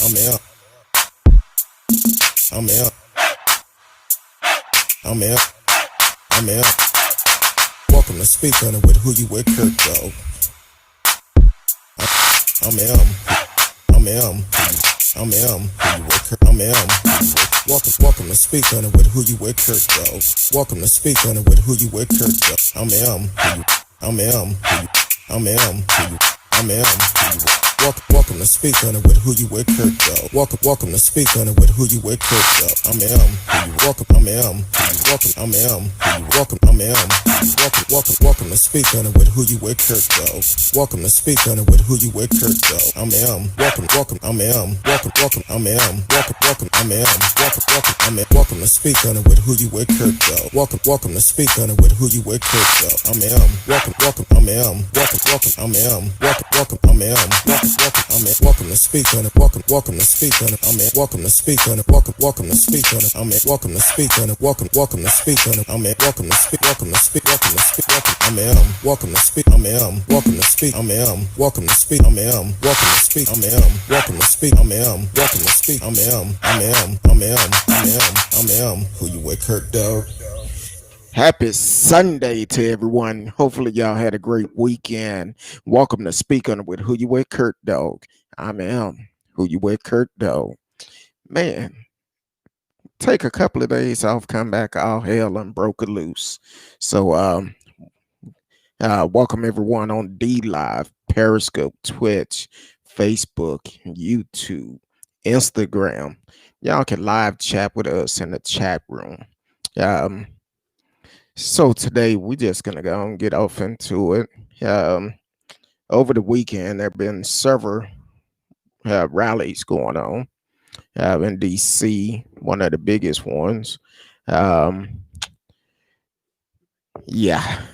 I'm out. I'm out. I'm out. I'm out. Welcome to Speak On It with Who You With, Kurt, though. I'm out. I'm out. I'm out. I'm out. Welcome to Speak On It with Who You With, Kurt, though. Welcome to Speak On It with Who You With, Kurt, though. I'm out. I'm out. I'm out. I'm out. Welcome to Speak On It with Who You With, Kurt, though. Welcome to Speak On It with Who You With, Kurt, though. I'm welcome. I'm welcome. I'm welcome. I'm welcome to Speak On It with Who You With, Kurt, though. Welcome to Speak On It with Who You With, Kurt, though. I'm welcome. I'm welcome. I'm welcome. I'm welcome to Speak On It with Who You With, Kurt, though. Welcome to Speak On It with Who You With, Kurt, though. I'm welcome. I'm welcome. I'm welcome. I'm welcome to Speak On It. Welcome to Speak On It. I'm welcome to Speak On It. Welcome to Speak On it. I'm welcome to Speak On It. Welcome to Speak On it. I'm welcome to speak. Welcome to speak. Welcome to speak. I'm welcome to speak. I'm welcome to speak. I'm welcome to speak. I'm welcome to speak. I'm welcome to speak. I'm welcome to speak. I'm Who You With, Kurt, dog. Happy Sunday to everyone. Hopefully y'all had a great weekend. Welcome to Speak On It with Who You With, Kurt, dog. I'm Who You With, Kurt, dog. Man, take a couple of days off, come back, all hell and broke it loose. So welcome everyone on D Live, Periscope, Twitch, Facebook, YouTube, Instagram. Y'all can live chat with us in the chat room. So today we're just gonna go and get off into it. Over the weekend there have been several rallies going on in DC, one of the biggest ones. The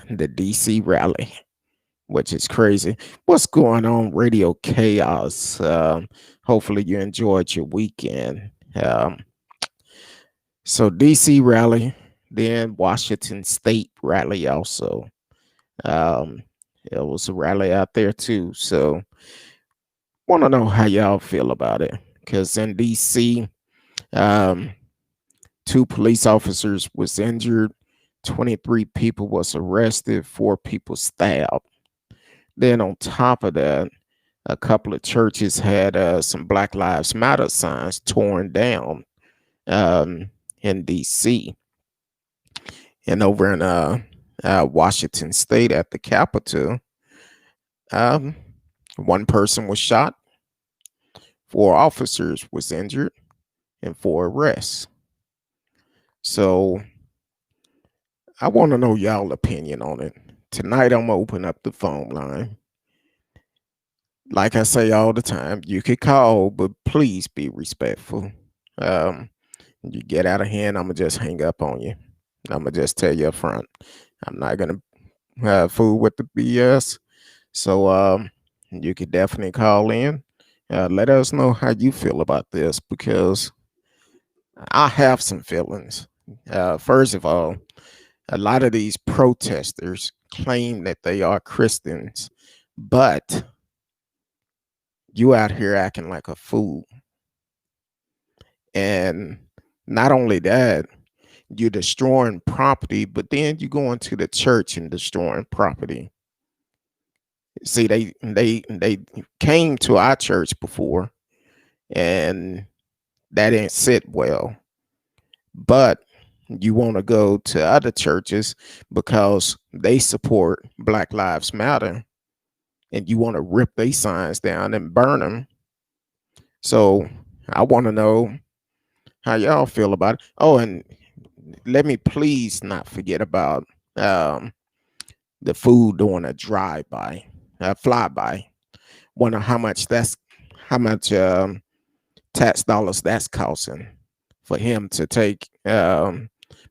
DC rally, which is crazy. What's going on, Radio Chaos? Hopefully you enjoyed your weekend. So DC rally, then Washington State rally also. It was a rally out there too. So want to know how y'all feel about it, because in DC, 2 police officers was injured, 23 people was arrested, 4 people stabbed. Then on top of that, a couple of churches had some Black Lives Matter signs torn down in DC. And over in Washington State at the Capitol, 1 person was shot, 4 officers was injured, and 4 arrests. So I want to know y'all opinion on it. Tonight I'm gonna open up the phone line. Like I say all the time, you could call, but please be respectful. You get out of hand, I'm gonna just hang up on you. I'm gonna just tell you up front, I'm not gonna fool with the BS. So you could definitely call in. Let us know how you feel about this, because I have some feelings. First of all, a lot of these protesters claim that they are Christians, but you out here acting like a fool. And not only that, you're destroying property, but then you go into the church and destroying property. See, they came to our church before, and that didn't sit well. But you want to go to other churches because they support Black Lives Matter, and you want to rip their signs down and burn them. So I want to know how y'all feel about it. Oh, and let me please not forget about the food doing a drive-by, flyby. Wonder how much tax dollars that's costing for him to take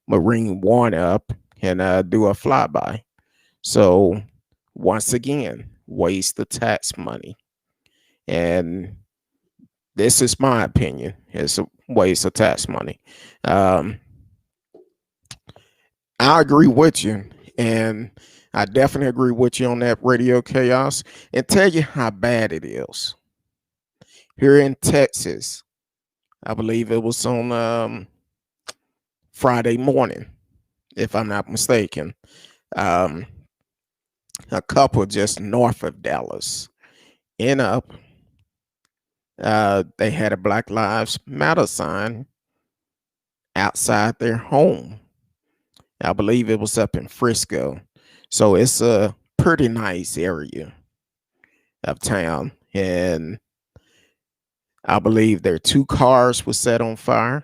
Marine One up and do a flyby. So once again, waste of tax money. And this is my opinion. It's a waste of tax money. I agree with you, and I definitely agree with you on that, Radio Chaos, and tell you how bad it is. here in Texas. I believe it was on Friday morning, if I'm not mistaken. Um, a couple just north of Dallas end up they had a Black Lives Matter sign outside their home. I believe it was up in Frisco. So it's a pretty nice area of town. And I believe their two cars were set on fire.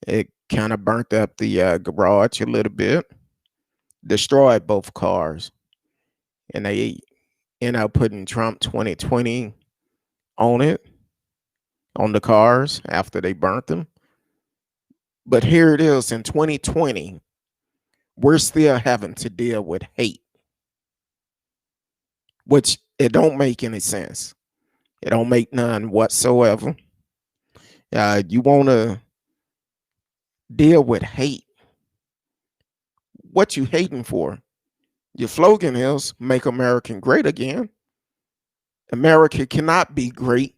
It kind of burnt up the garage a little bit, destroyed both cars. And they ended up putting Trump 2020 on it, on the cars after they burnt them. But here it is in 2020, we're still having to deal with hate, which it don't make any sense. It don't make none whatsoever. You want to deal with hate. What you hating for? Your slogan is "Make America Great Again." America cannot be great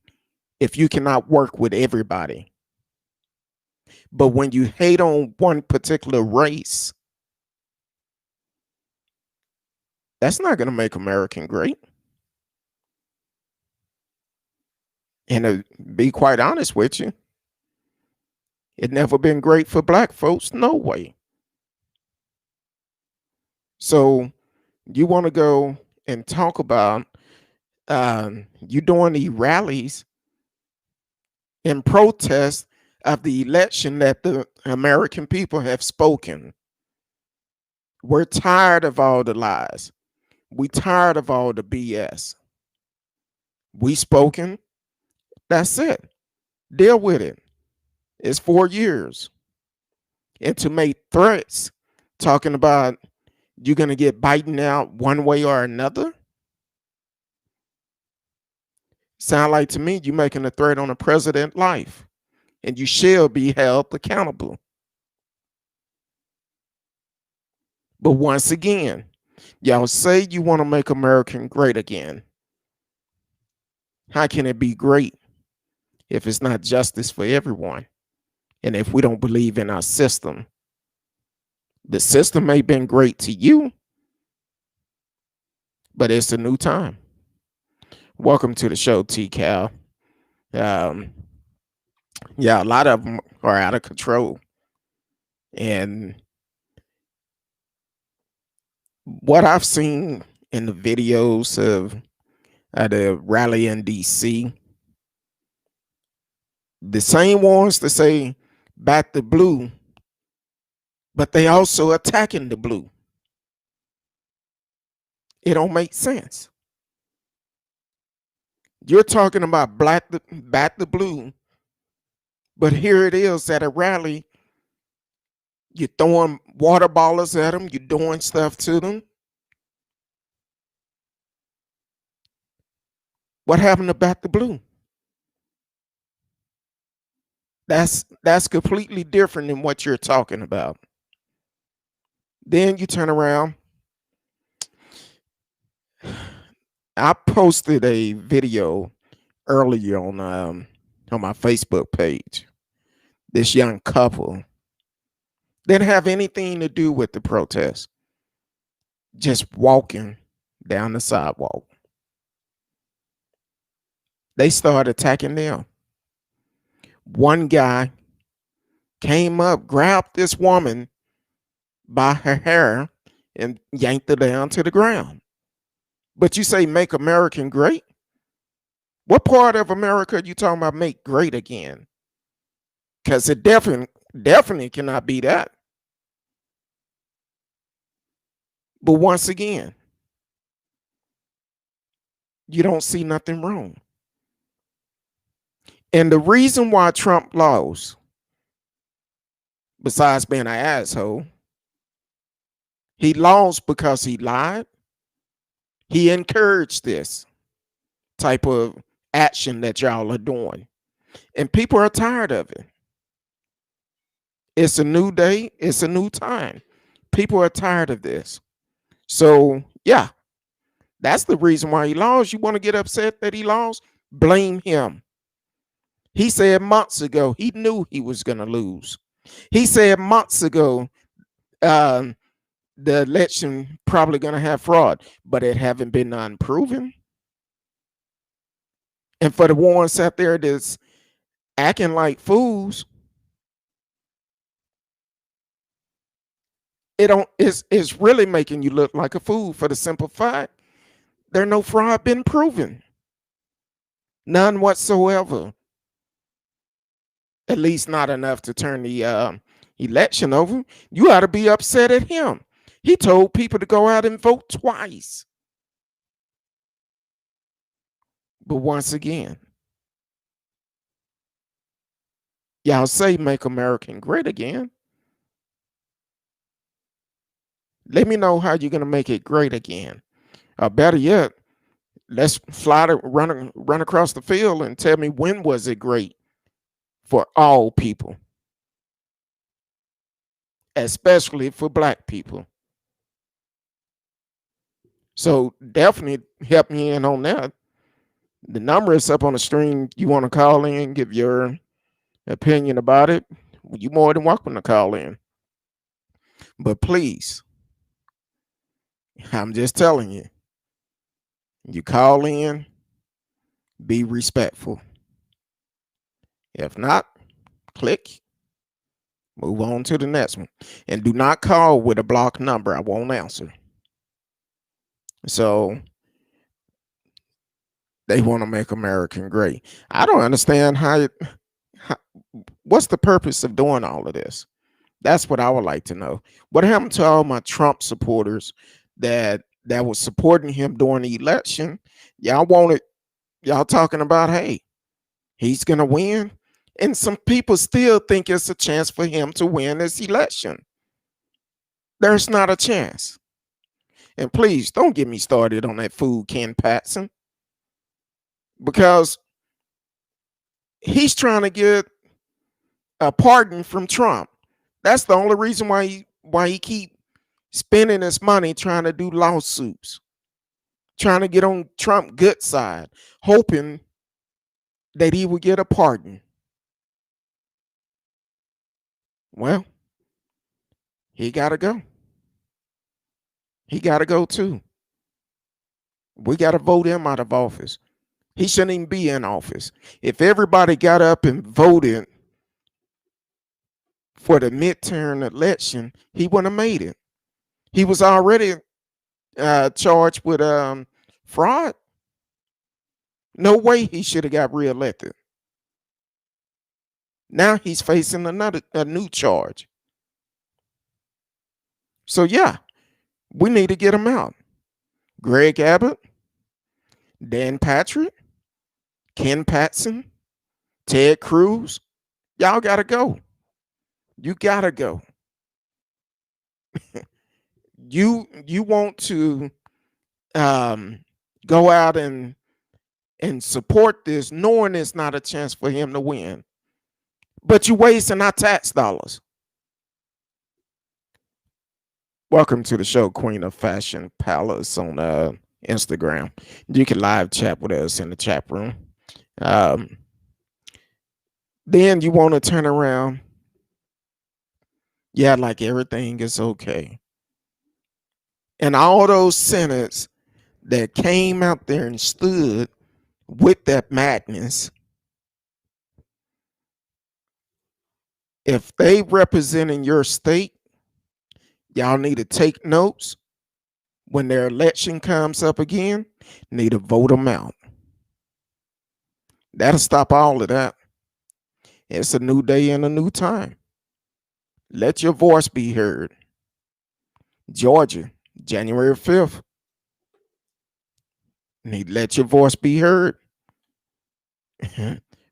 if you cannot work with everybody. But when you hate on one particular race, that's not going to make America great. And to be quite honest with you, it never been great for black folks, no way. So you want to go and talk about you doing the rallies in protest of the election that the American people have spoken. We're tired of all the lies. We tired of all the BS. We spoken. That's it. Deal with it. It's 4 years. And to make threats talking about you're going to get Biden out one way or another, sound like to me you're making a threat on a president's life, and you shall be held accountable. But once again, y'all say you want to make America great again. How can it be great if it's not justice for everyone? And if we don't believe in our system? The system may have been great to you, but it's a new time. Welcome to the show, T-Cal. Yeah, a lot of them are out of control. And what I've seen in the videos of the rally in DC, the same ones that say back the blue, but they also attacking the blue. It don't make sense. You're talking about back the blue, but here it is at a rally. You're throwing water bottles at them. You're doing stuff to them. What happened to back the blue? That's completely different than what you're talking about. Then you turn around. I posted a video earlier on my Facebook page. This young couple didn't have anything to do with the protest. Just walking down the sidewalk. They started attacking them. One guy came up, grabbed this woman by her hair, and yanked her down to the ground. But you say make America great? What part of America are you talking about make great again? Because it definitely cannot be that. But once again, you don't see nothing wrong. And the reason why Trump lost, besides being an asshole, he lost because he lied. He encouraged this type of action that y'all are doing. And people are tired of it. It's a new day. It's a new time. People are tired of this. So, yeah, that's the reason why he lost. You want to get upset that he lost? Blame him. He said months ago he knew he was going to lose. He said months ago um, the election probably going to have fraud, but it haven't been unproven. And for the ones out there that's acting like fools, it's really making you look like a fool for the simple fact there no fraud been proven. None whatsoever. At least not enough to turn the election over. You ought to be upset at him. He told people to go out and vote twice. But once again, y'all say make America great again. Let me know how you're going to make it great again. Or better yet, let's run across the field and tell me when was it great for all people, especially for black people. So definitely help me in on that. The number is up on the screen. You want to call in, give your opinion about it, you're more than welcome to call in. But please, I'm just telling you, you call in, be respectful. If not, click, move on to the next one. And do not call with a blocked number. I won't answer. So they want to make America great. I don't understand how what's the purpose of doing all of this? That's what I would like to know. What happened to all my Trump supporters that was supporting him during the election? Y'all talking about, hey, he's gonna win. And some people still think it's a chance for him to win this election. There's not a chance. And please don't get me started on that fool Ken Patson, because he's trying to get a pardon from Trump. That's the only reason why he keep spending his money trying to do lawsuits, trying to get on Trump's good side, hoping that he would get a pardon. Well, he got to go. He got to go too. We got to vote him out of office. He shouldn't even be in office. If everybody got up and voted for the midterm election, he wouldn't have made it. He was already charged with fraud. No way he should have got reelected. Now he's facing a new charge. So yeah, we need to get him out. Greg Abbott, Dan Patrick, Ken Patson, Ted Cruz, y'all gotta go. You gotta go. you want to go out and support this, knowing it's not a chance for him to win, but you wasting our tax dollars. Welcome to the show, Queen of Fashion Palace on Instagram. You can live chat with us in the chat room. Then you want to turn around, yeah, like everything is okay. And all those senators that came out there and stood with that madness, if they representing your state, y'all need to take notes. When their election comes up again, need to vote them out. That'll stop all of that. It's a new day and a new time. Let your voice be heard. Georgia, January 5th. Need to let your voice be heard.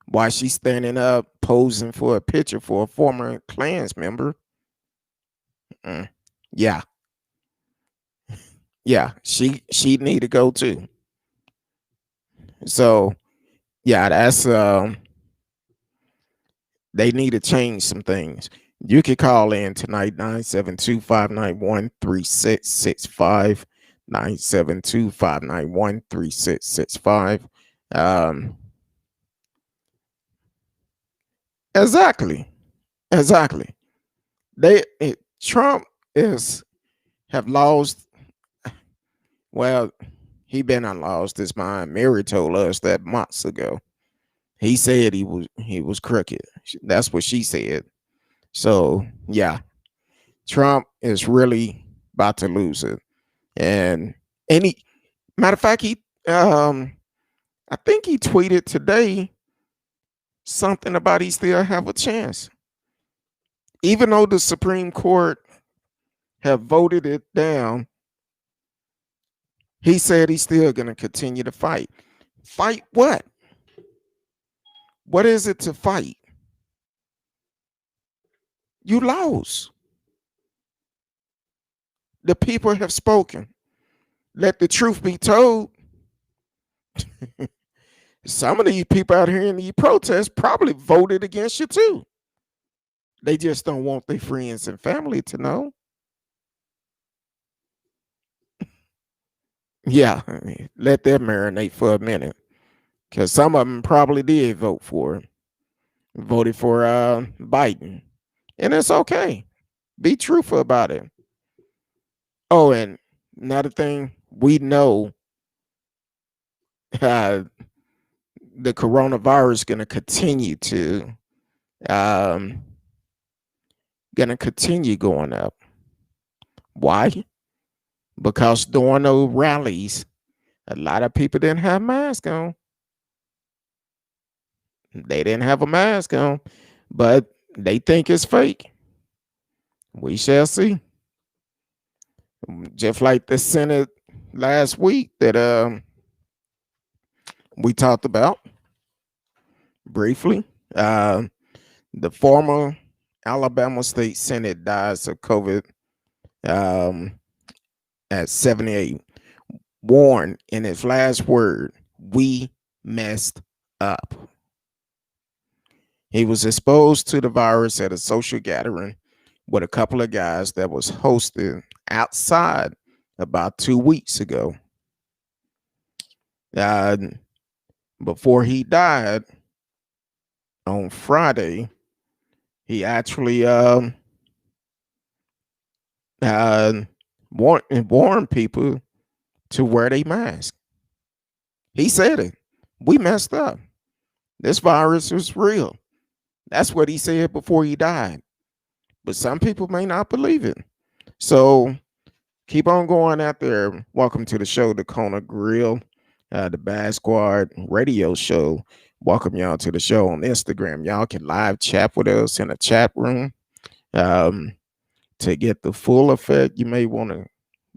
Why she's standing up posing for a picture for a former Klans member? Yeah. Yeah, she need to go too. So yeah, that's they need to change some things. You can call in tonight, 972-591-3665. 972-591-3665. Exactly. Exactly. Trump is have lost. Well, he been lost his mind. Mary told us that months ago. He said he was crooked. That's what she said. So yeah, Trump is really about to lose it. And any matter of fact, he I think he tweeted today something about he still have a chance. Even though the Supreme Court have voted it down, he said he's still gonna continue to fight. Fight what? What is it to fight? You lost. The people have spoken. Let the truth be told. Some of these people out here in these protests probably voted against you too. They just don't want their friends and family to know. Yeah, let that marinate for a minute. Because some of them probably did vote for him, voted for Biden. And it's okay. Be truthful about it. Oh, and another thing, we know uh, the coronavirus is um, gonna continue going up. Why? Because during those rallies, a lot of people didn't have masks on. They didn't have a mask on, but they think it's fake. We shall see. Just like the Senate last week that we talked about briefly. Uh, the former Alabama State Senate dies of COVID um, at 78. Warned in his last word, "We messed up." He was exposed to the virus at a social gathering with a couple of guys that was hosted outside about 2 weeks ago. Uh, Before he died on Friday, he actually uh, warned people to wear their mask. He said it. We messed up. This virus is real. That's what he said before he died. But some people may not believe it. So keep on going out there. Welcome to the show, the Kona Grill, the Bad Squad radio show. Welcome y'all to the show on Instagram. Y'all can live chat with us in a chat room. To get the full effect, you may want to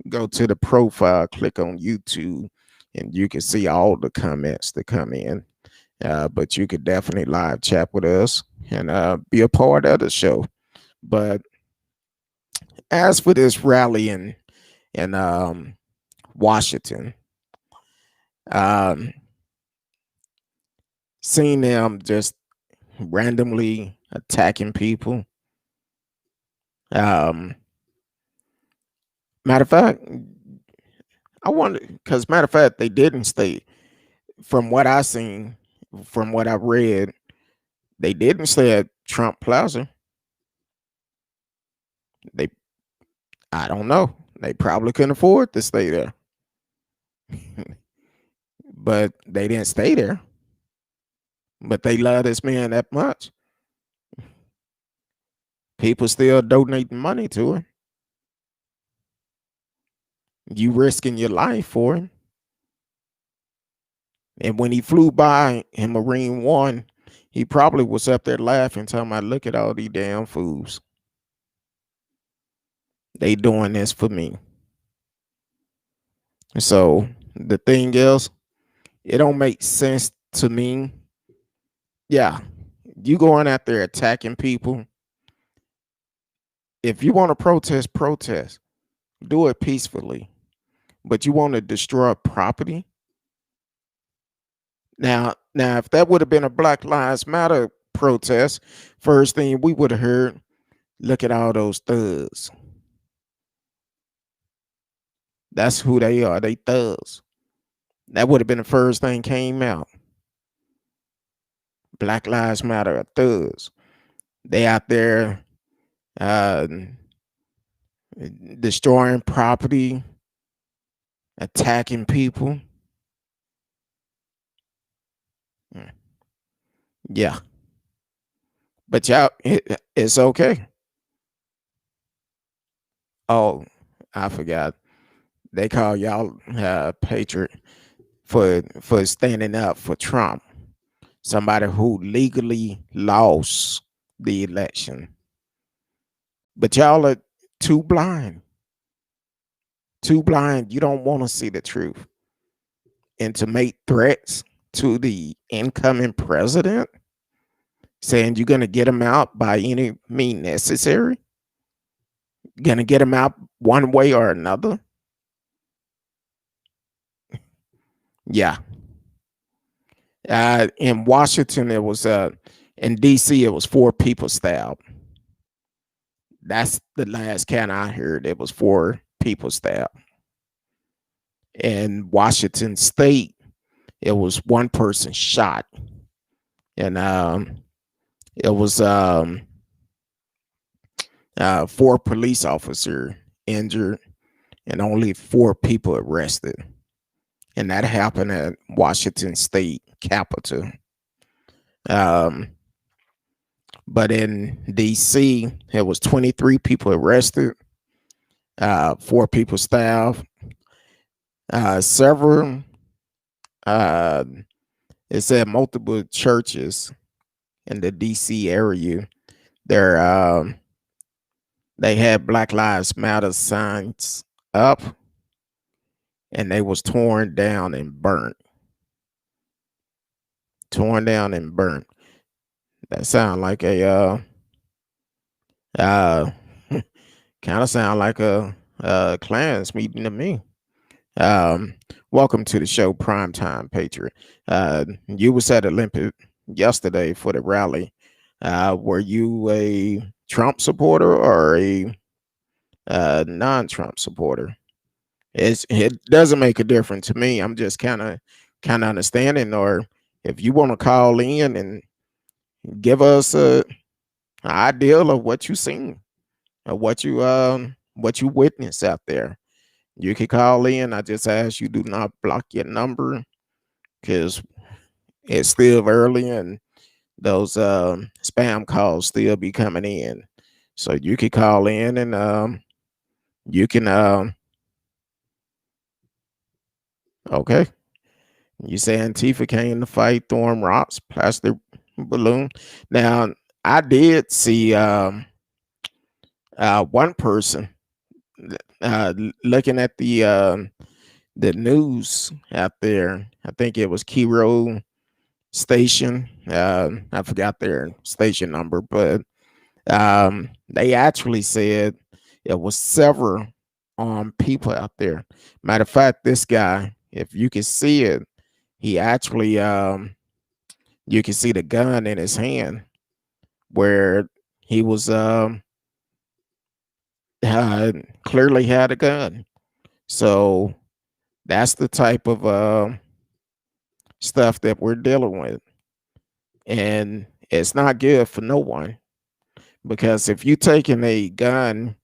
go to the profile, click on YouTube, and you can see all the comments that come in. But you could definitely live chat with us and be a part of the show. But as for this rally in Washington, um, seeing them just randomly attacking people. Um, Matter of fact, I wonder because matter of fact, they didn't stay. From what I seen, from what I read, they didn't stay at Trump Plaza. They, I don't know. They probably couldn't afford to stay there, but they didn't stay there. But they love this man that much. People still donating money to him. You risking your life for him. And when he flew by in Marine One, he probably was up there laughing, talking about, "Look at all these damn fools. They doing this for me." So the thing is, it don't make sense to me. Yeah, you going out there attacking people. If you want to protest, protest. Do it peacefully. But you want to destroy property. Now, if that would have been a Black Lives Matter protest, first thing we would have heard, "Look at all those thugs." That's who they are. They thugs. That would have been the first thing came out. Black Lives Matter are thugs. They out there uh, destroying property, attacking people. Mm, yeah, but y'all, it's okay. Oh, I forgot. They call y'all patriot for standing up for Trump, somebody who legally lost the election. But y'all are too blind, too blind. You don't want to see the truth. And to make threats to the incoming president, saying you're going to get him out by any means necessary, going to get him out one way or another. Yeah. In Washington, it was, in DC, it was 4 people stabbed. That's the last count I heard. It was 4 people stabbed. In Washington State, it was one person shot, and it was 4 police officers injured, and only 4 people arrested. And that happened at Washington State Capitol. Um, but in DC, it was 23 people arrested, 4 people stabbed, several. Uh, it said multiple churches in the DC area. They're they had Black Lives Matter signs up, and they was torn down and burnt. Torn down and burnt. That sound like a uh kind of sound like a Klans meeting to me. Um, welcome to the show, Primetime Patriot. You was at Olympia yesterday for the rally. Were you a Trump supporter or a non-Trump supporter? It doesn't make a difference to me. I'm just kind of understanding, or if you want to call in and give us a idea of what you seen or what you witnessed out there, you can call in. I just ask you do not block your number because it's still early and those spam calls still be coming in. So you can call in and you can okay. You say Antifa came to fight, throwing rocks, plastic balloon. Now I did see one person looking at the news out there. I think it was Kiro station. I forgot their station number, but they actually said it was several armed people out there. Matter of fact, this guy, if you can see it, he actually you can see the gun in his hand where he was clearly had a gun. So that's the type of stuff that we're dealing with. And it's not good for no one, because if you taking a gun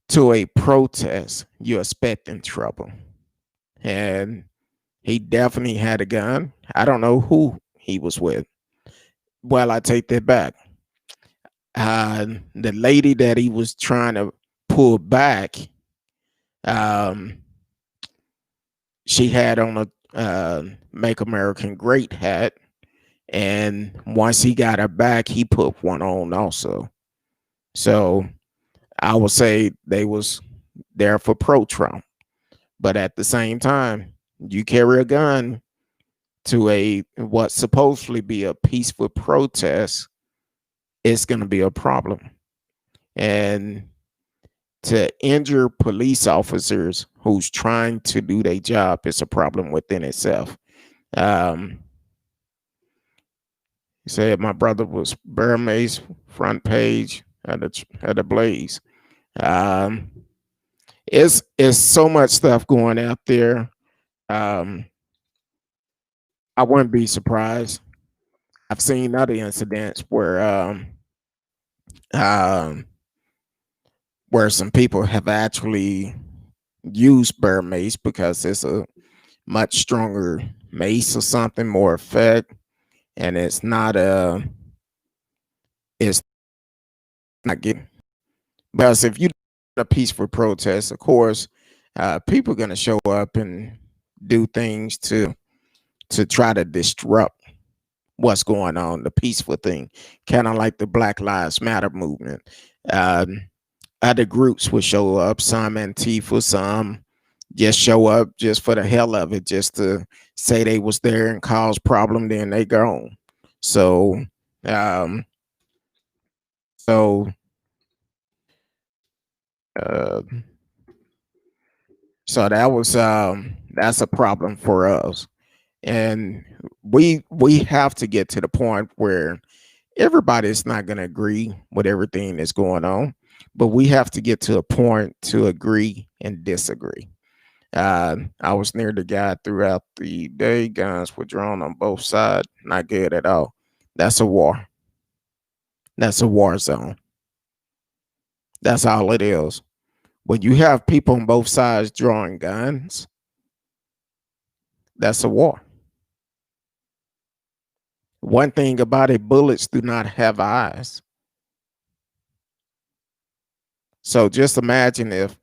to a protest, you're expecting trouble. And he definitely had a gun. I don't know who he was with. Well, I take that back. The lady that he was trying to pull back, um, she had on a Make American Great hat. And once he got her back, he put one on also. So I would say they was there for pro-Trump. But at the same time, you carry a gun to a what supposedly be a peaceful protest, it's going to be a problem. And to injure police officers who's trying to do their job is a problem within itself. He said my brother was Burmese front page at the Blaze. Um, it's so much stuff going out there. Um, I wouldn't be surprised I've seen other incidents um, where some people have actually used bear mace because it's a much stronger mace or something, more effect, and it's not getting, because if you do a peaceful protest, of course, people are going to show up and do things to try to disrupt what's going on, the peaceful thing, kind of like the Black Lives Matter movement. Um, Other groups will show up, some Antifa, some just show up just for the hell of it, just to say they was there and cause problem, then they gone. So, um, so, uh, so that's a problem for us, and we have to get to the point where everybody's not going to agree with everything that's going on, but we have to get to a point to agree and disagree. I was near the guy throughout the day. Guns were drawn on both sides. Not good at all. That's a war. That's a war zone. That's all it is. When you have people on both sides drawing guns, that's a war. One thing about it, bullets do not have eyes. So just imagine if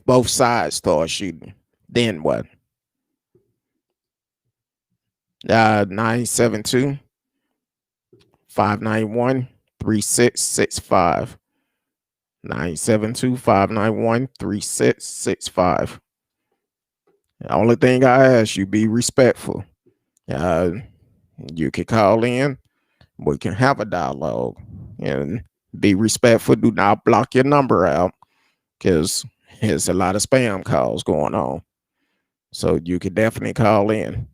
both sides start shooting, then what? 972 591 3665. 972-591-3665. The only thing I ask you, be respectful. Uh, you can call in. We can have a dialogue and be respectful. Do not block your number out because there's a lot of spam calls going on. So you can definitely call in.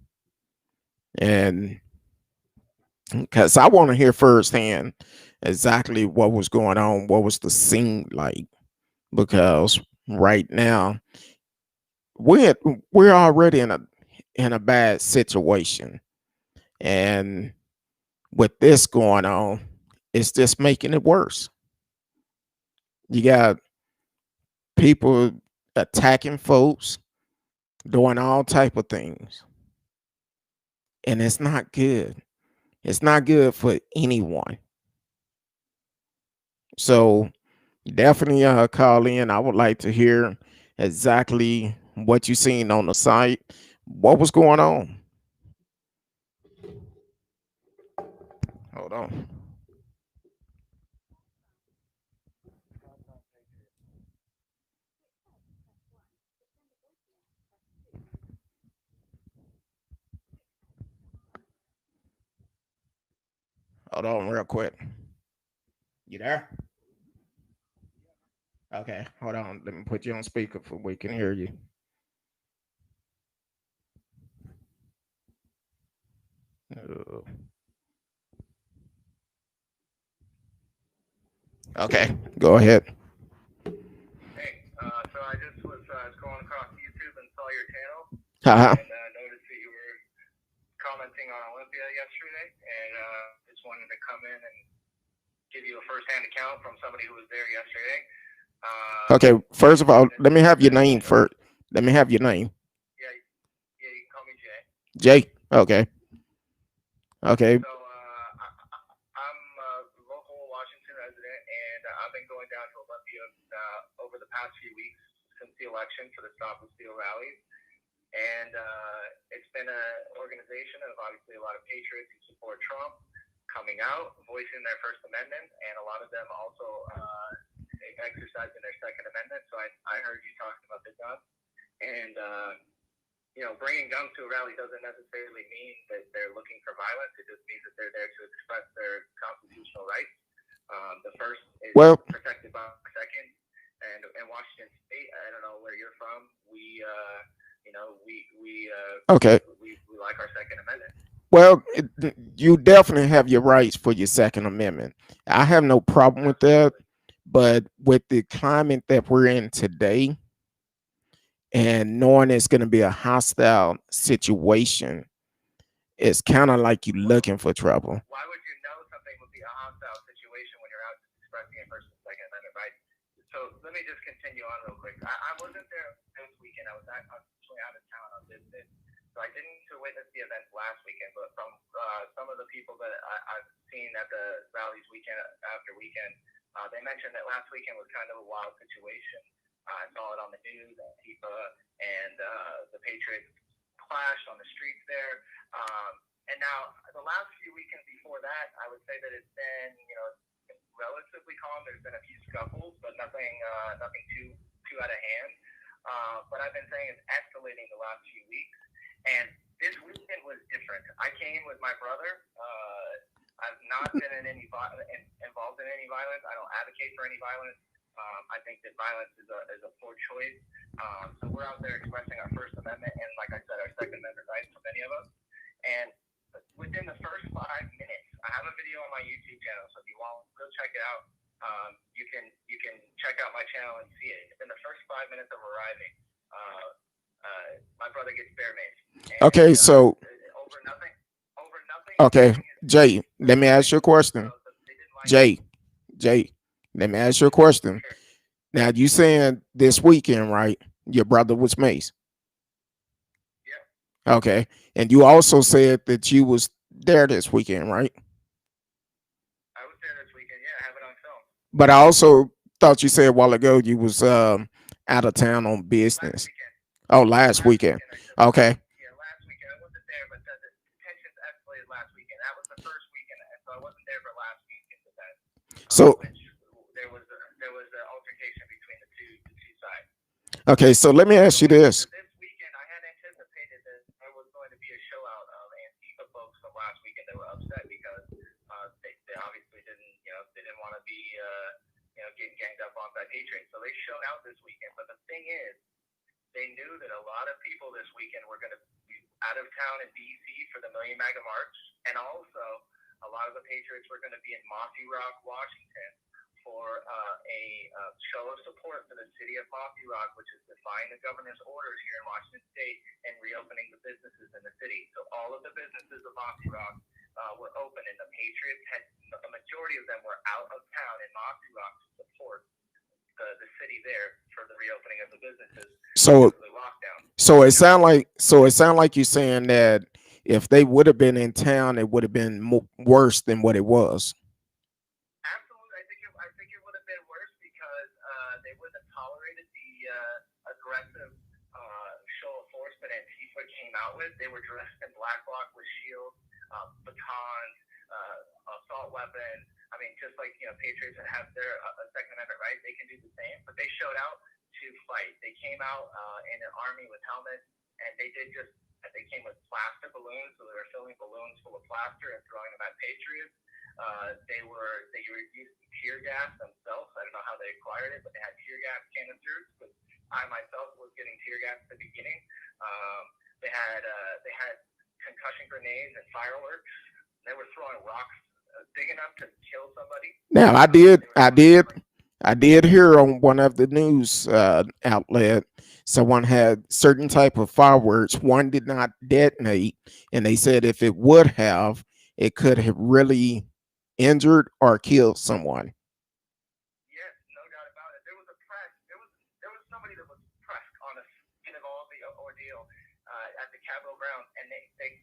And because I want to hear firsthand exactly what was going on, what was the scene like. Because right now, we're we're already in a bad situation, and with this going on, it's just making it worse. You got people attacking folks, doing all type of things, and it's not good. It's not good for anyone. So definitely call in. I would like to hear exactly what you seen on the site. What was going on? Hold on. Hold on real quick. You there? Okay, hold on. Let me put you on speaker so we can hear you. Uh, Okay, go ahead. Hey, so I just was scrolling across YouTube and saw your channel Uh-huh. and noticed that you were commenting on Olympia yesterday, and just wanted to come in and give you a first-hand account from somebody who was there yesterday. Okay, first of all, let me have your name first. Let me have your name. Yeah, yeah, you can call me Jay. Jay. Okay. Okay. So I'm a local Washington resident, and I've been going down to Olympia over the past few weeks since the election for the Stop and Steal rallies. And it's been an organization of obviously a lot of patriots who support Trump coming out, voicing their First Amendment, and a lot of them also exercising their Second Amendment. So I heard you talking about the guns. And, bringing guns to a rally doesn't necessarily mean that they're looking for violence. It just means that they're there to express their constitutional rights. The first is protected by the second. And in Washington State, I don't know where you're from, we Okay. we like our Second Amendment. Well, you definitely have your rights for your Second Amendment. I have no problem with that. But with the climate that we're in today, and knowing it's going to be a hostile situation, it's kind of like you looking for trouble. Why would you know something would be a hostile situation when you're out expressing a person's Second Amendment right? So let me just continue on real quick. I wasn't there this weekend. I was actually out of town on business, so I didn't get to witness the events last weekend. But from some of the people that I've seen at the rallies weekend after weekend, they mentioned that last weekend was kind of a wild situation. I saw it on the news, Antifa and the Patriots clashed on the streets there. And now the last few weekends before that, I would say that it's been, relatively calm. There's been a few scuffles, but nothing too out of hand. But I've been saying it's escalating the last few weeks, and this weekend was different. I came with my brother. I've not been involved in any violence. I don't advocate for any violence. I think that violence is a poor choice. So we're out there expressing our First Amendment and, like I said, our Second Amendment rights for many of us. And within the first 5 minutes, I have a video on my YouTube channel, so if you want, go check it out. You can check out my channel and see it. In the first 5 minutes of arriving, my brother gets bear maced. Okay, so over nothing. Okay, Jay, let me ask you a question. Jay, let me ask you a question. Sure. Now, you saying this weekend, right? Your brother was maced. Yeah. Okay, and you also said that you was there this weekend, right? I was there this weekend. Yeah, I have it on film. But I also thought you said a while ago you was out of town on business. Last weekend. Oh, last weekend. Okay. Yeah, last weekend. I wasn't there, but the tensions escalated last weekend. That was the first weekend, so I wasn't there for last weekend's event. So There was an altercation between the two sides. okay, so let me ask you this. This weekend, I had anticipated that there was going to be a show out of Antifa folks from last weekend that were upset because they obviously didn't want to be getting ganged up on by Patriots, so they showed out this weekend. But the thing is, they knew that a lot of people this weekend were going to be out of town in D.C. for the Million MAGA March, and also a lot of the Patriots were going to be in Mossy Rock, Washington, for a show of support for the city of Mossy Rock, which is defying the governor's orders here in Washington State and reopening the businesses in the city. So all of the businesses of Mossy Rock were open, and the Patriots a majority of them were out of town in Mossy Rock to support the city there for the reopening of the businesses. So The lockdown. so it sound like you're saying that if they would have been in town, it would have been worse than what it was. Absolutely, I think it would have been worse because they wouldn't have tolerated the aggressive show of force that Antifa came out with. They were dressed in black bloc with shields, batons, assault weapons. I mean, just like Patriots that have their Second Amendment right, they can do the same. But they showed out to fight. They came out in an army with helmets, and they came with plaster balloons, so they were filling balloons full of plaster and throwing them at Patriots. They used tear gas themselves. I don't know how they acquired it, but they had tear gas canisters. But I myself was getting tear gas at the beginning. They had concussion grenades and fireworks. They were throwing rocks big enough to kill somebody. Now, I did hear on one of the news outlet, someone had certain type of fireworks. One did not detonate, and they said if it would have, it could have really injured or killed someone. Yes, no doubt about it. There was somebody that was pressed on the skin of all the ordeal at the Capitol grounds, and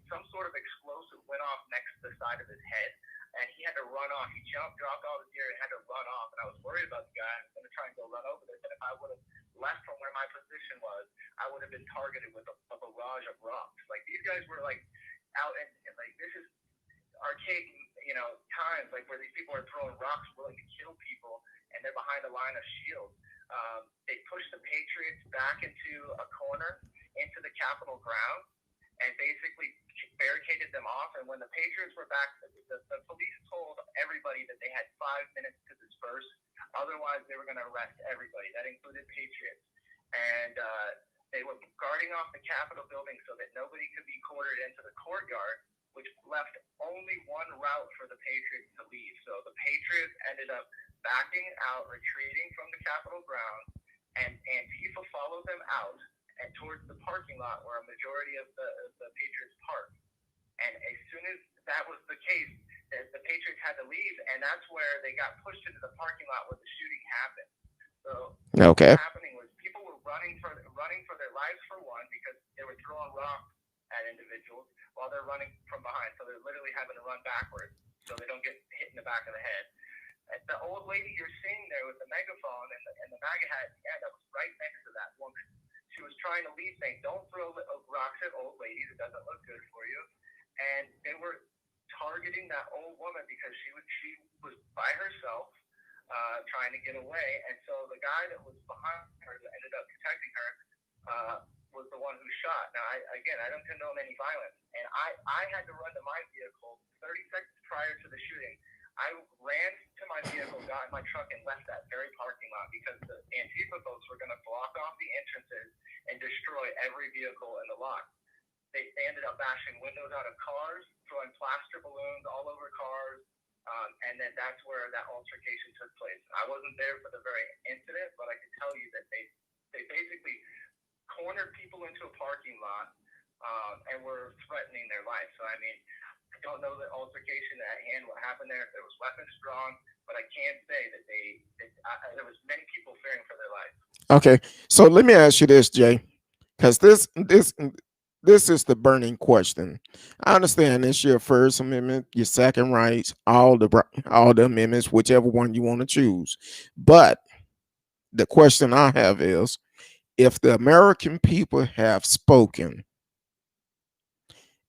some sort of explosive went off next to the side of his head, and he had to run off. He dropped all his gear, and had to run off. And I was worried about the guy. I was going to try and go run over there, but if I would have left from where my position was, I would have been targeted with a barrage of rocks. Like, these guys were like out and like, this is archaic, times, like where these people are throwing rocks willing to kill people, and they're behind a line of shields. They pushed the Patriots back into a corner into the Capitol grounds and basically barricaded them off. And when the Patriots were back, the police told everybody that they had 5 minutes to disperse. Otherwise, they were going to arrest everybody. That included Patriots. And they were guarding off the Capitol building so that nobody could be quartered into the courtyard, which left only one route for the Patriots to leave. So the Patriots ended up backing out, retreating from the Capitol grounds, and Antifa followed them out and towards the parking lot where a majority of the Patriots parked. And as soon as that was the case, the Patriots had to leave, and that's where they got pushed into the parking lot where the shooting happened. So what was Okay. happening was people were running for their lives for one because they were throwing rocks at individuals while they're running from behind. So they're literally having to run backwards so they don't get hit in the back of the head. And the old lady you're seeing there with the megaphone and the MAGA hat that was right next to that woman. She was trying to lead, saying, "Don't throw rocks at old ladies. It doesn't look good for you." And they were targeting that old woman because she was by herself, trying to get away. And so the guy that was behind her that ended up protecting her was the one who shot. Now, I don't condone any violence, and I had to run to my vehicle 30 seconds prior to the shooting. I ran to my vehicle, got in my truck, and left that very parking lot because the Antifa folks were going to block off the entrances and destroy every vehicle in the lot. They ended up bashing windows out of cars, throwing plaster balloons all over cars, and then that's where that altercation took place. I wasn't there for the very incident, but I can tell you that they basically cornered people into a parking lot and were threatening their life. So, I mean, I don't know the altercation at hand, what happened there, if there was weapons drawn, but I can say that there was many people fearing for their lives. Okay. So let me ask you this, Jay, because this is the burning question. I understand it's your First Amendment, your second rights, all the amendments, whichever one you want to choose. But the question I have is, if the American people have spoken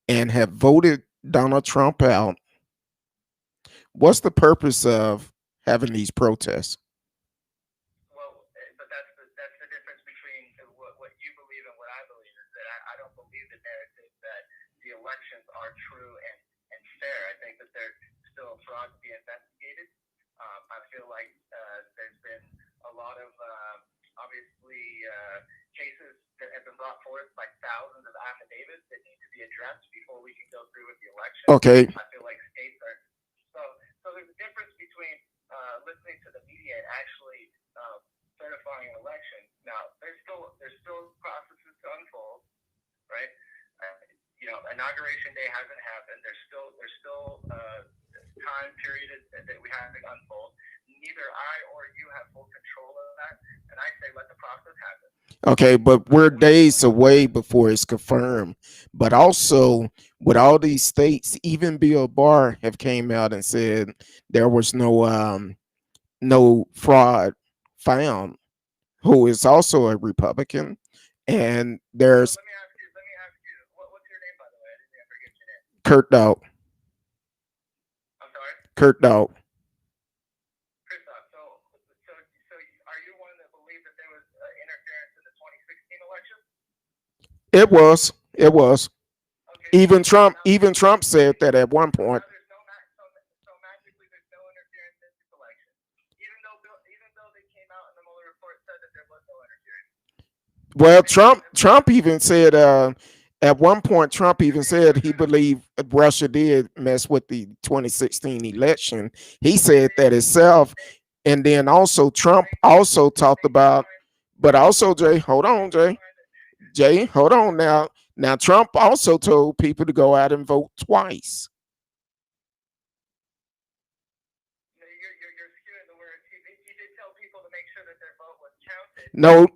and have voted Donald Trump out, what's the purpose of having these protests? Well, but that's the difference between what you believe and what I believe is that I don't believe the narrative that the elections are true and fair. I think that they're still a fraud to be investigated. I feel like there's been a lot of obviously cases that have been brought forth by thousands of affidavits that need to be addressed before we can go through with the election. Okay. I feel like states are so there's a difference between listening to the media and actually certifying an election. Now, there's still processes to unfold, right? Inauguration day hasn't happened. There's still time period that we have to unfold. Neither I or you have full control of that, and I say let the process happen. Okay, but we're days away before it's confirmed. But also, with all these states, even Bill Barr have came out and said there was no fraud found. Who is also a Republican, and there's Let me ask you, what's your name, by the way? I didn't forget your name. Kurt Dog. I'm sorry, Kurt Dog. Christoph. So are you one that believed that there was interference in the 2016 election? It was. It was. Okay, Even Trump. now, Even Trump said that at one point. so magically there's no interference in this election, even though they came out and the Mueller report said that there was no interference. Well, Trump even said at one point Trump even said he believed Russia did mess with the 2016 election. He said that himself, and then also Trump also talked about, but also Jay, hold on, Jay, hold on now. Now Trump also told people to go out and vote twice. You're skewing the words. He did tell people to make sure that their vote was counted. No.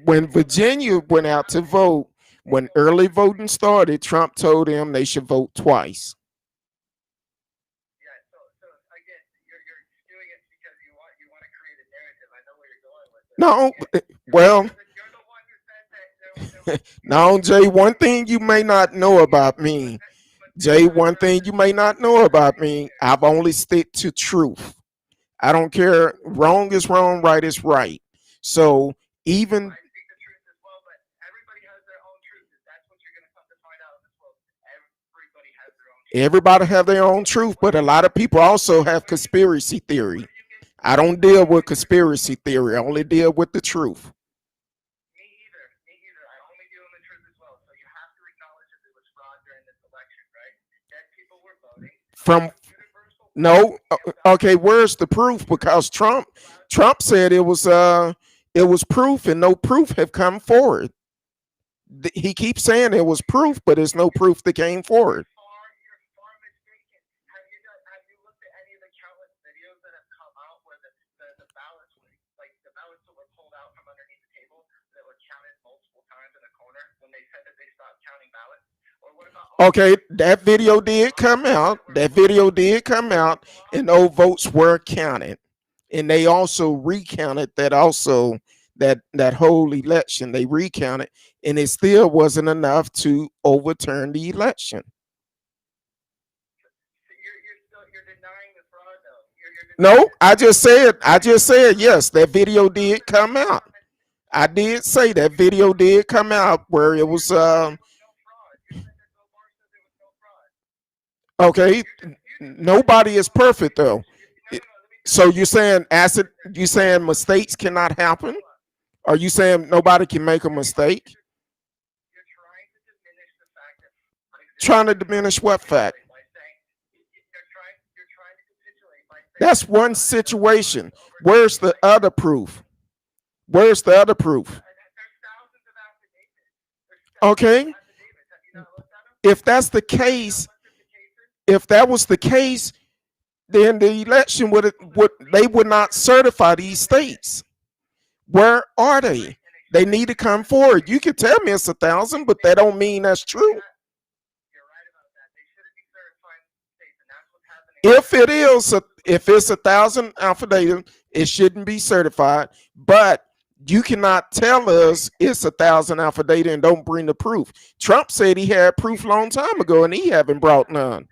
When Virginia went out to vote, when early voting started, Trump told them they should vote twice. Yeah. So again, you're skewing it because you want to create a narrative. I know where you're going with this. No, Again, well, you're the one who said that there was. now Jay, one thing you may not know about me, Jay, one thing you may not know about me, I've only stick to truth. I don't care. Wrong is wrong, right is right. So even I speak the truth as well, but everybody has their own truth. That's what you're going to come to find out in this world. Everybody has their own truth. everybody have their own truth, but a lot of people also have conspiracy theory. I don't deal with conspiracy theory. I only deal with the truth. Me either. I only deal in the truth as well. So you have to acknowledge that there was fraud during this election, right? That people were voting. From Universal. no, okay, where's the proof? Because Trump said it was proof, and no proof have come forward. He keeps saying there was proof, but there's no proof that came forward. You're far mistaken. Have you looked at any of the countless videos that have come out where the ballots were like the ballots that were pulled out from underneath the table that were counted multiple times in a corner when they said that they stopped counting ballots? Or what about Okay, that video did come out. That video did come out, and those votes were counted, and they also recounted that. Also, that whole election they recounted, and it still wasn't enough to overturn the election. you're denying the fraud though? No, I just said yes. That video did come out. I did say that video did come out where it was. Okay, nobody is perfect though. So you're saying acid? You saying mistakes cannot happen? Are you saying nobody can make a mistake? You're trying to diminish the fact that Trying to diminish what fact? by saying you're trying to capitulate by saying That's one situation. Where's the other proof? Where's the other proof? there's thousands of affidavits. Okay, Affidavits. Have you not looked at them? if that's the case, if that was the case, then the election would they would not certify these states. Where are they? They need to come forward. You can tell me it's 1,000, but that don't mean that's true. You're right about that. They shouldn't be certifying states, and that's what's happening. If it's 1,000 affidavit, it shouldn't be certified. But you cannot tell us it's 1,000 affidavit and don't bring the proof. Trump said he had proof a long time ago, and he haven't brought none.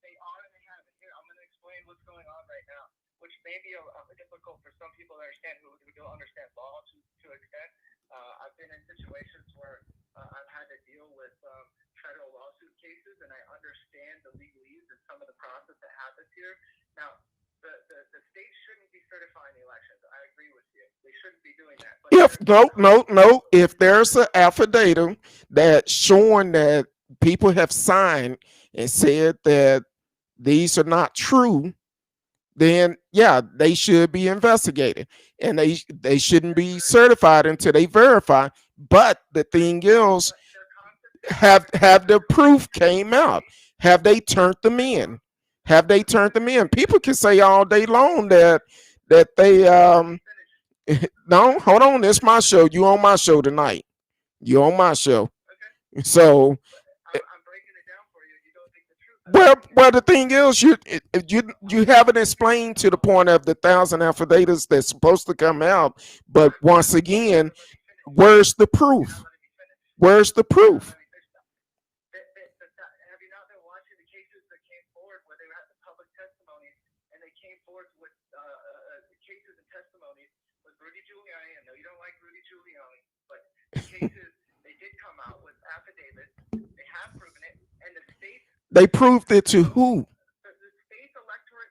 They are and they haven't. Here, I'm going to explain what's going on right now, which may be difficult for some people to understand who don't understand law to an extent. I've been in situations where I've had to deal with federal lawsuit cases, and I understand the legalese and some of the process that happens here. Now, the states shouldn't be certifying the elections. I agree with you. They shouldn't be doing that. But No. If there's an affidavit that showing that people have signed and said that these are not true, then yeah, they should be investigated, and they shouldn't be certified until they verify. But the thing is, have the proof came out? Have they turned them in? Have they turned them in? People can say all day long that they no, hold on, it's my show. You on my show tonight. You on my show. So I'm breaking it down for you. You don't think the truth. well, the thing is, you haven't explained to the point of the 1,000 affidavits that's supposed to come out. But once again, where's the proof? Where's the proof? Have you not been watching the cases that came forward where they had the public testimonies, and they came forward with the cases and testimonies with Rudy Giuliani? I know you don't like Rudy Giuliani, but the cases they did come out with affidavits. They have proven it, and the states. They proved it to who? The state electorate,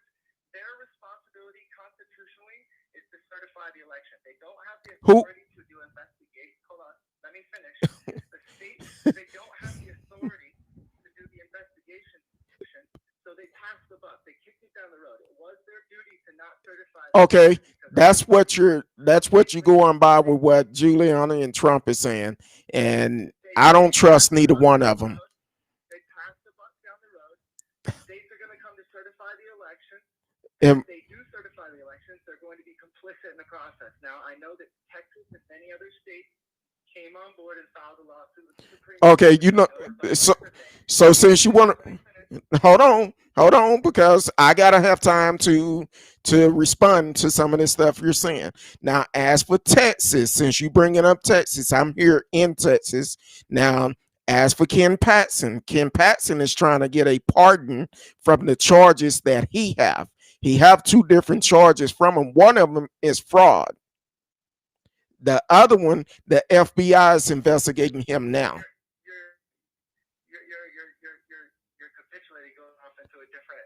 their responsibility constitutionally is to certify the election. They don't have the authority to do investigation. Hold on, let me finish. The states, they don't have the authority to do the investigation, so they passed the buck. They kicked it down the road. It was their duty to not certify. Okay, that's what you're going by with what Giuliani and Trump is saying, and I don't trust neither one of them. They passed the buck down the road. States are going to come to certify the election. And if they do certify the elections, they're going to be complicit in the process. Now, I know that Texas and many other states came on board and filed a lawsuit with the Supreme Court. okay, so since you want to hold on, because I gotta have time to respond to some of this stuff you're saying. Now, as for Texas, since you bringing up Texas, I'm here in Texas now. As for Ken Paxton is trying to get a pardon from the charges that he have. He have two different charges from him. One of them is fraud. The other one, the FBI is investigating him now. You're capitulating, going off into a different.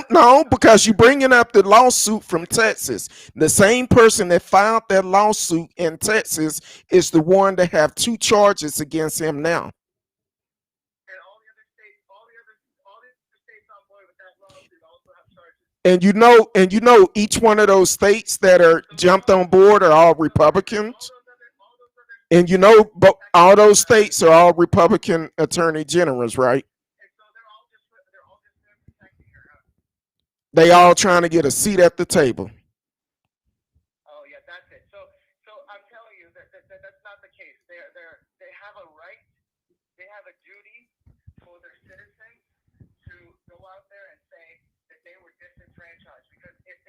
No, because you're bringing up the lawsuit from Texas. The same person that filed that lawsuit in Texas is the one that have two charges against him now. And all the other states on board with that lawsuit also have charges. And you know, each one of those states that are jumped on board are all Republicans. All those other And you know, but all those states are all Republican attorney generals, right? And so they're all just there protecting her. They all trying to get a seat at the table. Oh yeah, that's it. So I'm telling you that that's not the case. They have a right, they have a duty for their citizens to go out there and say that they were disenfranchised. Because if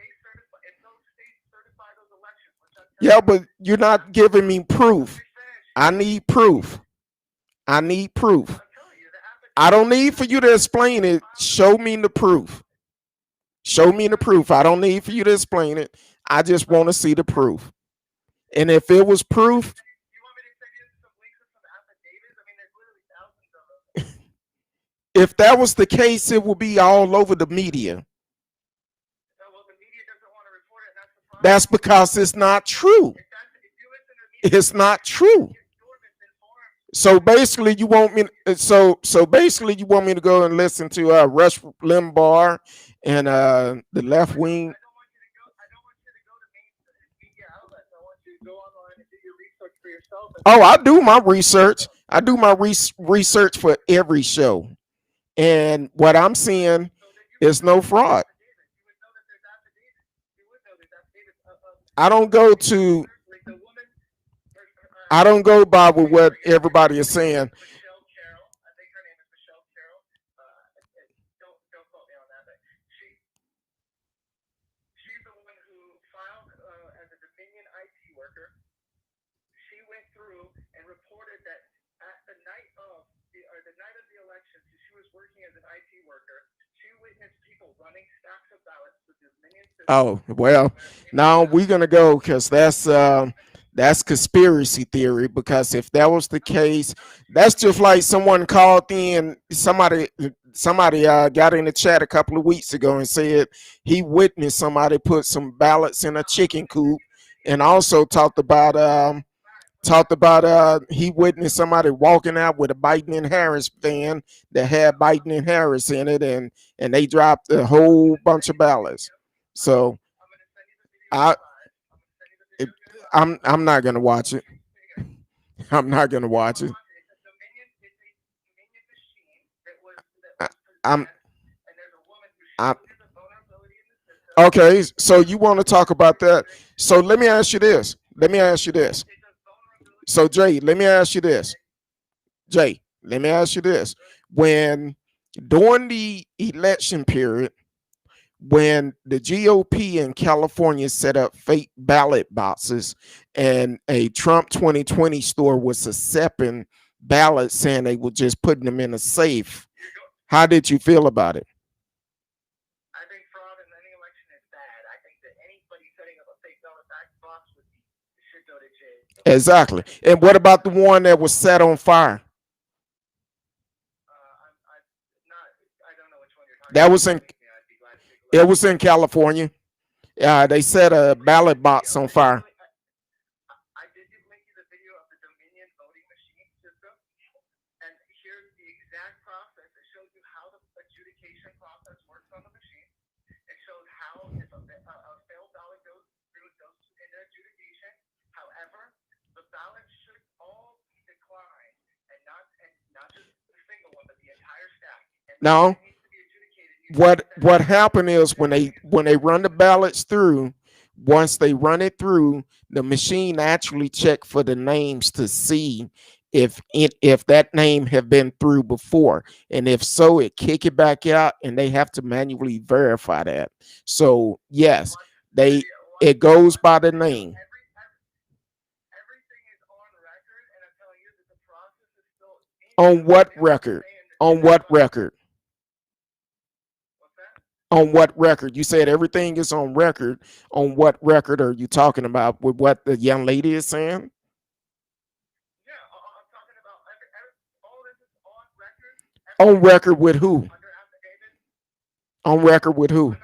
those states certify those elections, which I'm Yeah, telling you, but you're not giving me proof. finish. I need proof. I need proof. I'm telling you, the I affidavit. don't need for you to explain it. Show me the proof. Show me the proof. I don't need for you to explain it. I just want to see the proof. And if it was proof, You want me to send you some links of some affidavits? I mean, there's literally thousands of them. if that was the case, it would be all over the media. Well, the media doesn't want to report it, and that's the problem. That's because it's not true. If you listen to the media, It's not true. you're misinformed. So basically, you want me. So basically, you want me to go and listen to Rush Limbaugh and the left wing. I don't want you to go to media outlets. I want you to go online and do your research for yourself. Oh, I do my research. I do my research for every show, and what I'm seeing is no fraud. You would know that there's affidavits. You would know there's affidavits. I don't go to. Like the woman. I don't go by with what everybody is saying. Michelle Carroll. I think her name is Michelle Carroll. Don't quote me on that. But she's the one who filed as a Dominion IT worker. She went through and reported that at the night of the election, she was working as an IT worker. She witnessed people running stacks of ballots with Dominion systems. Oh well, now we're gonna go because that's conspiracy theory. Because if that was the case, that's just like someone called in. Somebody got in the chat a couple of weeks ago and said he witnessed somebody put some ballots in a chicken coop, and also talked about he witnessed somebody walking out with a Biden and Harris van that had Biden and Harris in it, and they dropped a whole bunch of ballots. So I it, I'm not gonna watch it. I'm not gonna watch it. I'm I okay. So you want to talk about that? So let me ask you this. Let me ask you this. So Jay, let me ask you this. Jay, let me ask you this. When during the election period, when the GOP in California set up fake ballot boxes and a Trump 2020 store was accepting ballots saying they were just putting them in a safe, how did you feel about it? I think fraud in any election is bad. I think that anybody setting up a fake ballot box should go to jail. Exactly. And what about the one that was set on fire? I don't know which one you're talking That about. was in it was in California. They set a ballot box on fire. I did link you the video of the Dominion voting machine system, and here's the exact process. It shows you how the adjudication process works on the machine. It shows how if a failed ballot goes into adjudication. However, the ballots should all be declined, and not just a single one, but the entire stack. And Now, what happened is when they run the ballots through, once they run it through, the machine actually check for the names to see if that name have been through before, and if so, it kick it back out, and they have to manually verify that. So yes, it goes by the name. Everything is on record, and I'm telling you that the process is still. On what record? On what record? On what record? You said everything is on record. On what record are you talking about? With what the young lady is saying? Yeah, I'm talking about all this is on record. On record with who? Under affidavit. On record with who? Under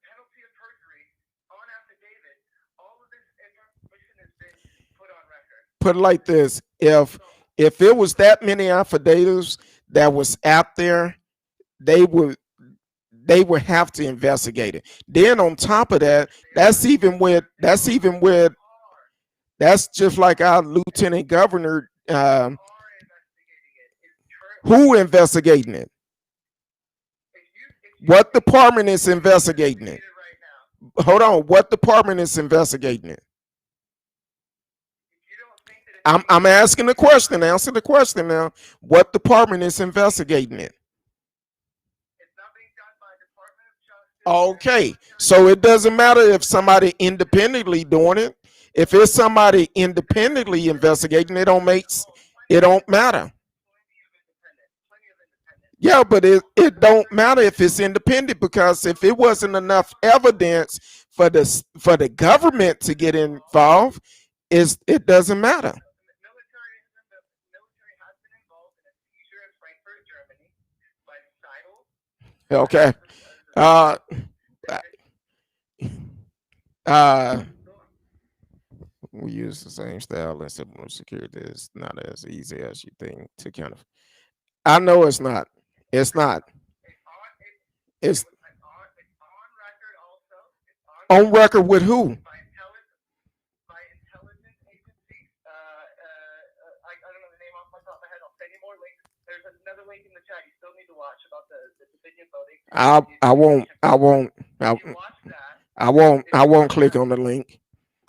penalty of perjury, on affidavit, all of this information has been put on record. Put it like this: if it was that many affidavits that was out there, they they would have to investigate it. Then on top of that, that's just like our lieutenant governor. Who investigating it? What department is investigating it? Hold on. What department is investigating it? I'm asking the question. Answer the question now. What department is investigating it? Okay, so it doesn't matter if somebody independently doing it. If it's somebody independently investigating, it don't matter. Yeah, but it don't matter if it's independent, because if it wasn't enough evidence for the government to get involved, it doesn't matter. Okay. Uh uh we use the same style and similar security. It's not as easy as you think to kind of. I know it's not. It's not. It's on record with who? I won't. I won't click on the link.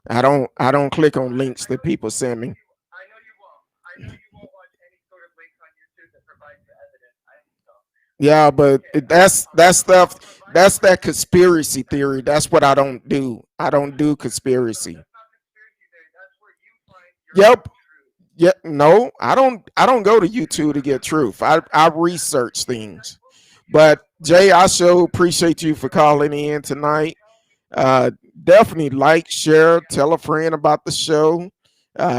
I don't click on links that people send me. Yeah, but that's stuff. That's that conspiracy theory. That's what I don't do. I don't do conspiracy. Yep. Yeah. No, I don't. I don't go to YouTube to get truth. I research things. But Jay, I sure appreciate you for calling in tonight. Uh, Definitely like, share, tell a friend about the show.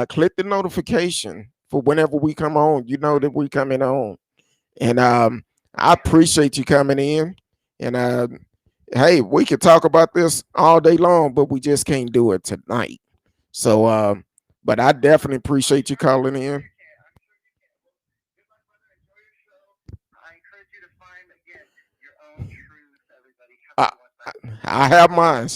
Click the notification for whenever we come on. You know that we coming on. And I appreciate you coming in. And hey, we could talk about this all day long, but we just can't do it tonight. So, but I definitely appreciate you calling in. I, I have mine.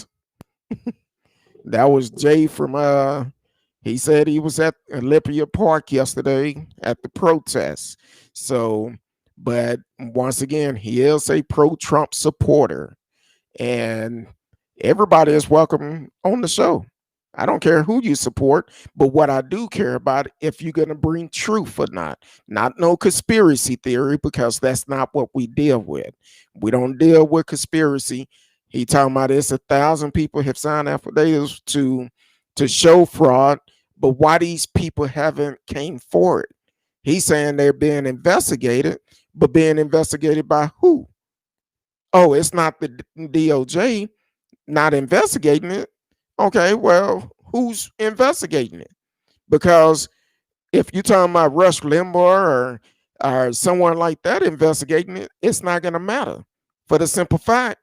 That was Jay from he said he was at Olympia Park yesterday at the protest. So, but once again, he is a pro-Trump supporter, and everybody is welcome on the show. I don't care who you support, but what I do care about, if you're going to bring truth or not, not no conspiracy theory, because that's not what we deal with. We don't deal with conspiracy. He talking about it's 1,000 people have signed affidavits to show fraud, but why these people haven't came forward? He's saying they're being investigated, but being investigated by who? Oh, it's not the DOJ not investigating it. Okay, well, who's investigating it? Because if you're talking about Rush Limbaugh or someone like that investigating it, it's not going to matter. For the simple fact,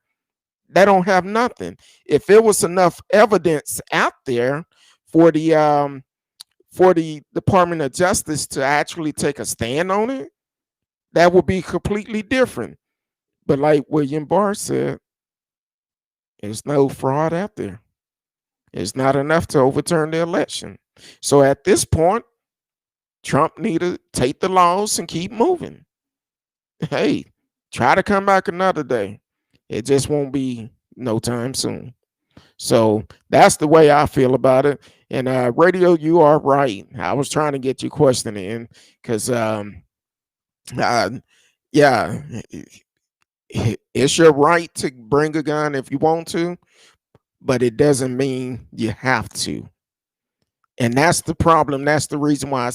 they don't have nothing. If there was enough evidence out there for the Department of Justice to actually take a stand on it, that would be completely different. But like William Barr said, there's no fraud out there. It's not enough to overturn the election. So at this point, Trump need to take the laws and keep moving. Hey, try to come back another day. It just won't be no time soon. So that's the way I feel about it. And radio, you are right. I was trying to get your question in because, uh, yeah, it's your right to bring a gun if you want to, but it doesn't mean you have to. And that's the problem. That's the reason why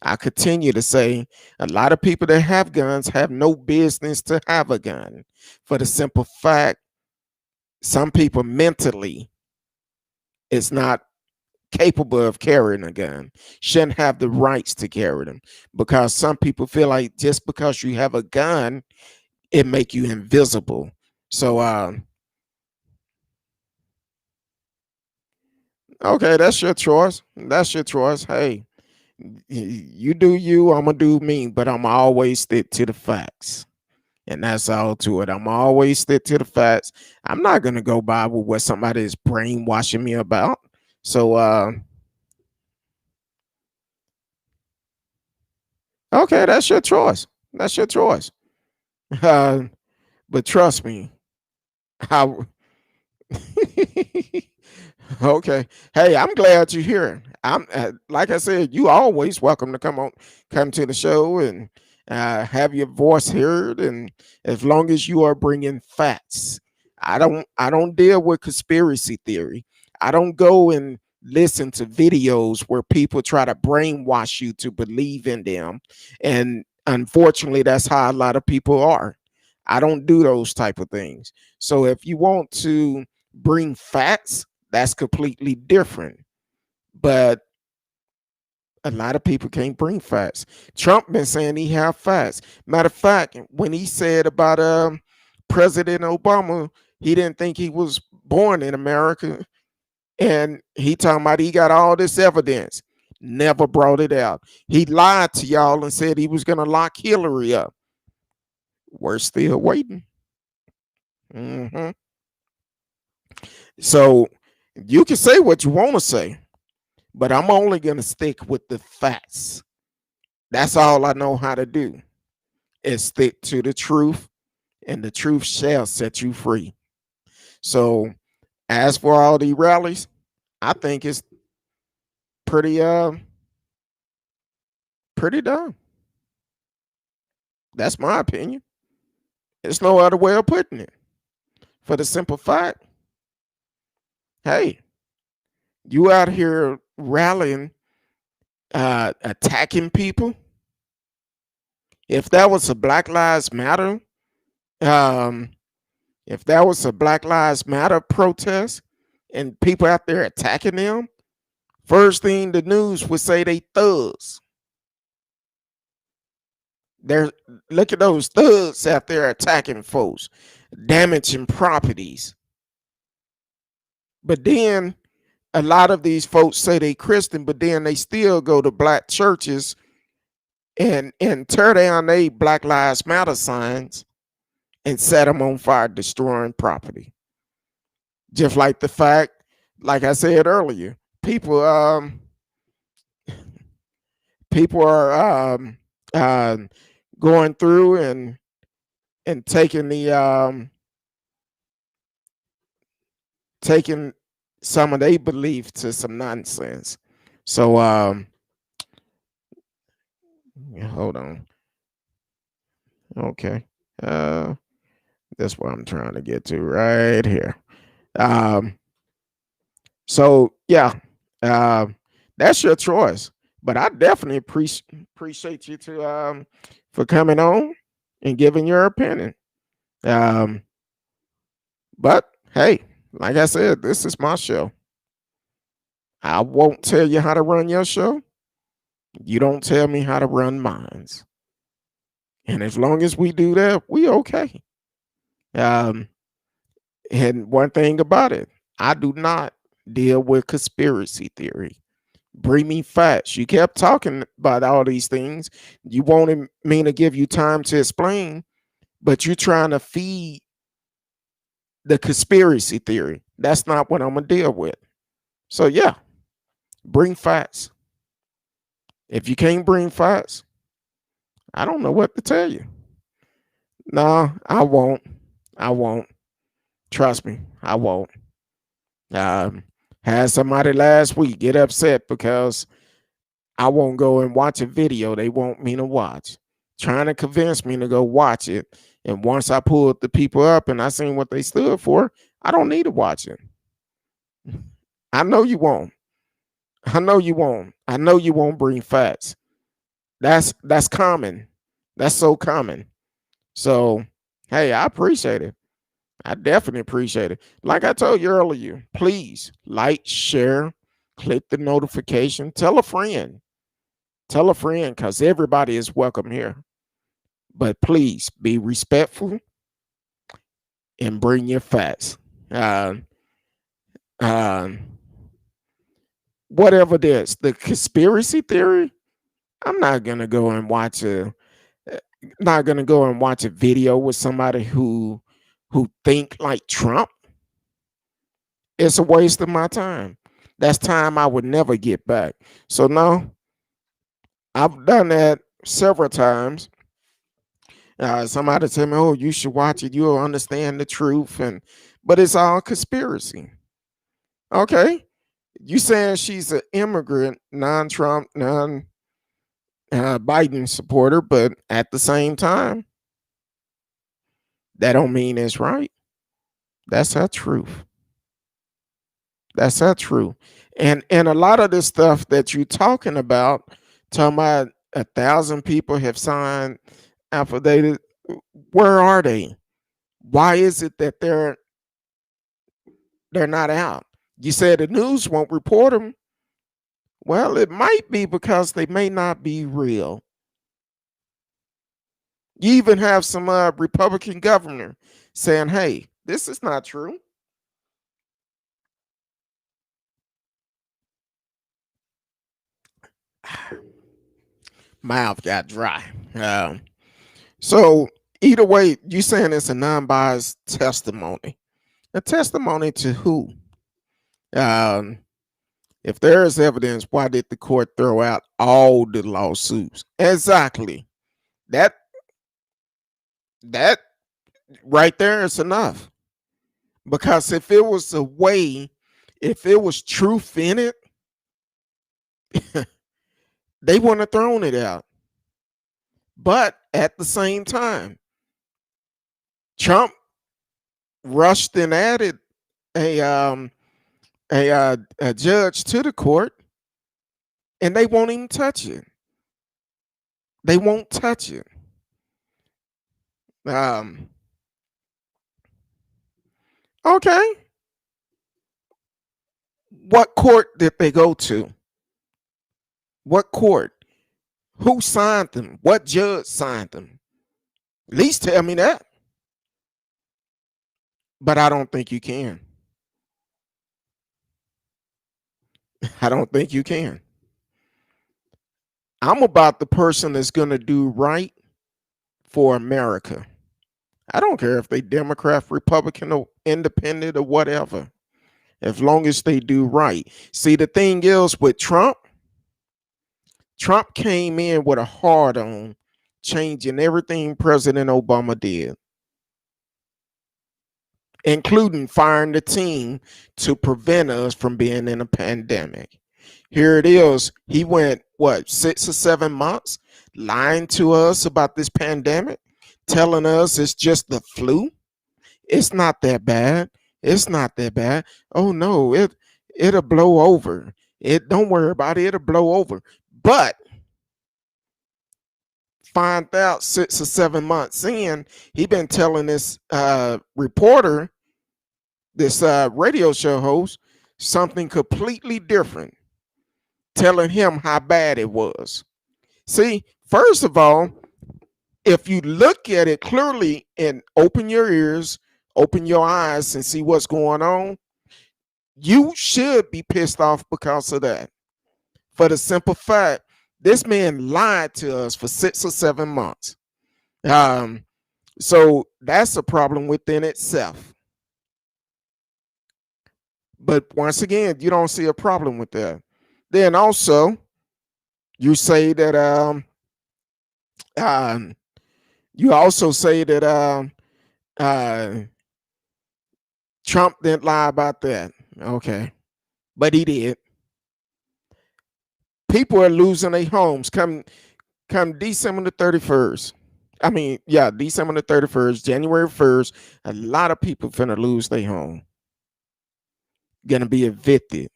I continue to say a lot of people that have guns have no business to have a gun, for the simple fact some people mentally is not capable of carrying a gun, shouldn't have the rights to carry them, because some people feel like just because you have a gun, it make you invisible. So okay, that's your choice. That's your choice. Hey, you do you, I'm gonna do me, but I'm always stick to the facts. And that's all to it. I'm always stick to the facts. I'm not gonna go by with what somebody is brainwashing me about. So okay, that's your choice. That's your choice. Uh, but trust me, I okay. Hey, I'm glad you're here. I'm like I said, you always welcome to come to the show and have your voice heard. And as long as you are bringing facts, I don't deal with conspiracy theory. I don't go and listen to videos where people try to brainwash you to believe in them. And unfortunately, that's how a lot of people are. I don't do those type of things. So if you want to bring facts, that's completely different. But a lot of people can't bring facts. Trump been saying he have facts. Matter of fact, when he said about President Obama, he didn't think he was born in America, and he talking about he got all this evidence. Never brought it out. He lied to y'all and said he was gonna lock Hillary up. We're still waiting. Hmm. So you can say what you want to say, but I'm only going to stick with the facts. That's all I know how to do is stick to the truth, and the truth shall set you free. So, as for all the rallies, I think it's pretty pretty dumb. That's my opinion. There's no other way of putting it. For the simple fact, hey, you out here rallying, attacking people. If that was a Black Lives Matter, um, if that was a Black Lives Matter protest and people out there attacking them, first thing the news would say they thugs. They're look at those thugs out there attacking folks, damaging properties. But then a lot of these folks say they Christian, but then they still go to black churches and tear down they Black Lives Matter signs and set them on fire, destroying property. Just like the fact, like I said earlier, people are going through and taking the taking some of their belief to some nonsense. So hold on. Okay. That's what I'm trying to get to right here. Um so yeah, that's your choice. But I definitely appreciate you to for coming on and giving your opinion. Um but hey, like I said, this is my show. I won't tell you how to run your show. You don't tell me how to run mine. And as long as we do that, we okay. Um, and one thing about it, I do not deal with conspiracy theory. Bring me facts. You kept talking about all these things. You wanted me to give you time to explain, but you're trying to feed the conspiracy theory. That's not what I'm gonna deal with. So yeah, bring facts. If you can't bring facts, I don't know what to tell you. No, I won't. I won't. Trust me, I won't. Um, had somebody last week get upset because I won't go and watch a video they want me to watch, trying to convince me to go watch it. And once I pulled the people up and I seen what they stood for, I don't need to watch it. I know you won't. I know you won't. I know you won't bring facts. That's common. That's so common. So, hey, I appreciate it. I definitely appreciate it. Like I told you earlier, please like, share, click the notification, tell a friend. Tell a friend because everybody is welcome here. But please be respectful and bring your facts. Uh, uh, whatever this, the conspiracy theory, I'm not gonna go and watch not gonna go and watch a video with somebody who think like Trump. It's a waste of my time. That's time I would never get back. So no, I've done that several times. Somebody tell me, "Oh, you should watch it. You'll understand the truth." But it's all conspiracy. Okay, you saying she's an immigrant, non-Trump, non-Biden supporter, but at the same time, that don't mean it's right. That's her truth. That's her truth. And a lot of this stuff that you're talking about 1,000 people have signed affidavit. Where are they? Why is it that they're not out? You said the news won't report them. Well, it might be because they may not be real. You even have some Republican governor saying, "Hey, this is not true." Mouth got dry. So either way, you saying it's a non-biased testimony. A testimony to who? Um, if there is evidence, why did the court throw out all the lawsuits? Exactly. That that right there is enough. Because if it was a way, if it was truth in it, they wouldn't have thrown it out. But at the same time, Trump rushed and added a judge to the court, and they won't even touch it. They won't touch it. Um, okay. What court did they go to? What court? Who signed them? What judge signed them? At least tell me that. But I don't think you can. I don't think you can. I'm about the person that's going to do right for America. I don't care if they Democrat, Republican, or independent, or whatever, as long as they do right. See, the thing is with Trump came in with a hard on changing everything President Obama did, including firing the team to prevent us from being in a pandemic. Here it is. He went, what, 6 or 7 months lying to us about this pandemic, telling us it's just the flu. It's not that bad. It's not that bad. Oh no, it'll blow over. Don't worry about it. It'll blow over. But find out 6 or 7 months in, he been telling this reporter, this radio show host, something completely different, telling him how bad it was. See, first of all, if you look at it clearly and open your ears, open your eyes, and see what's going on, you should be pissed off because of that. For the simple fact, this man lied to us for 6 or 7 months. So that's a problem within itself. But once again, you don't see a problem with that. Then also, you say that you also say that Trump didn't lie about that. Okay. But he did. People are losing their homes come December the 31st. I mean, yeah, December the 31st, January 1st, a lot of people finna lose their home. Gonna be evicted.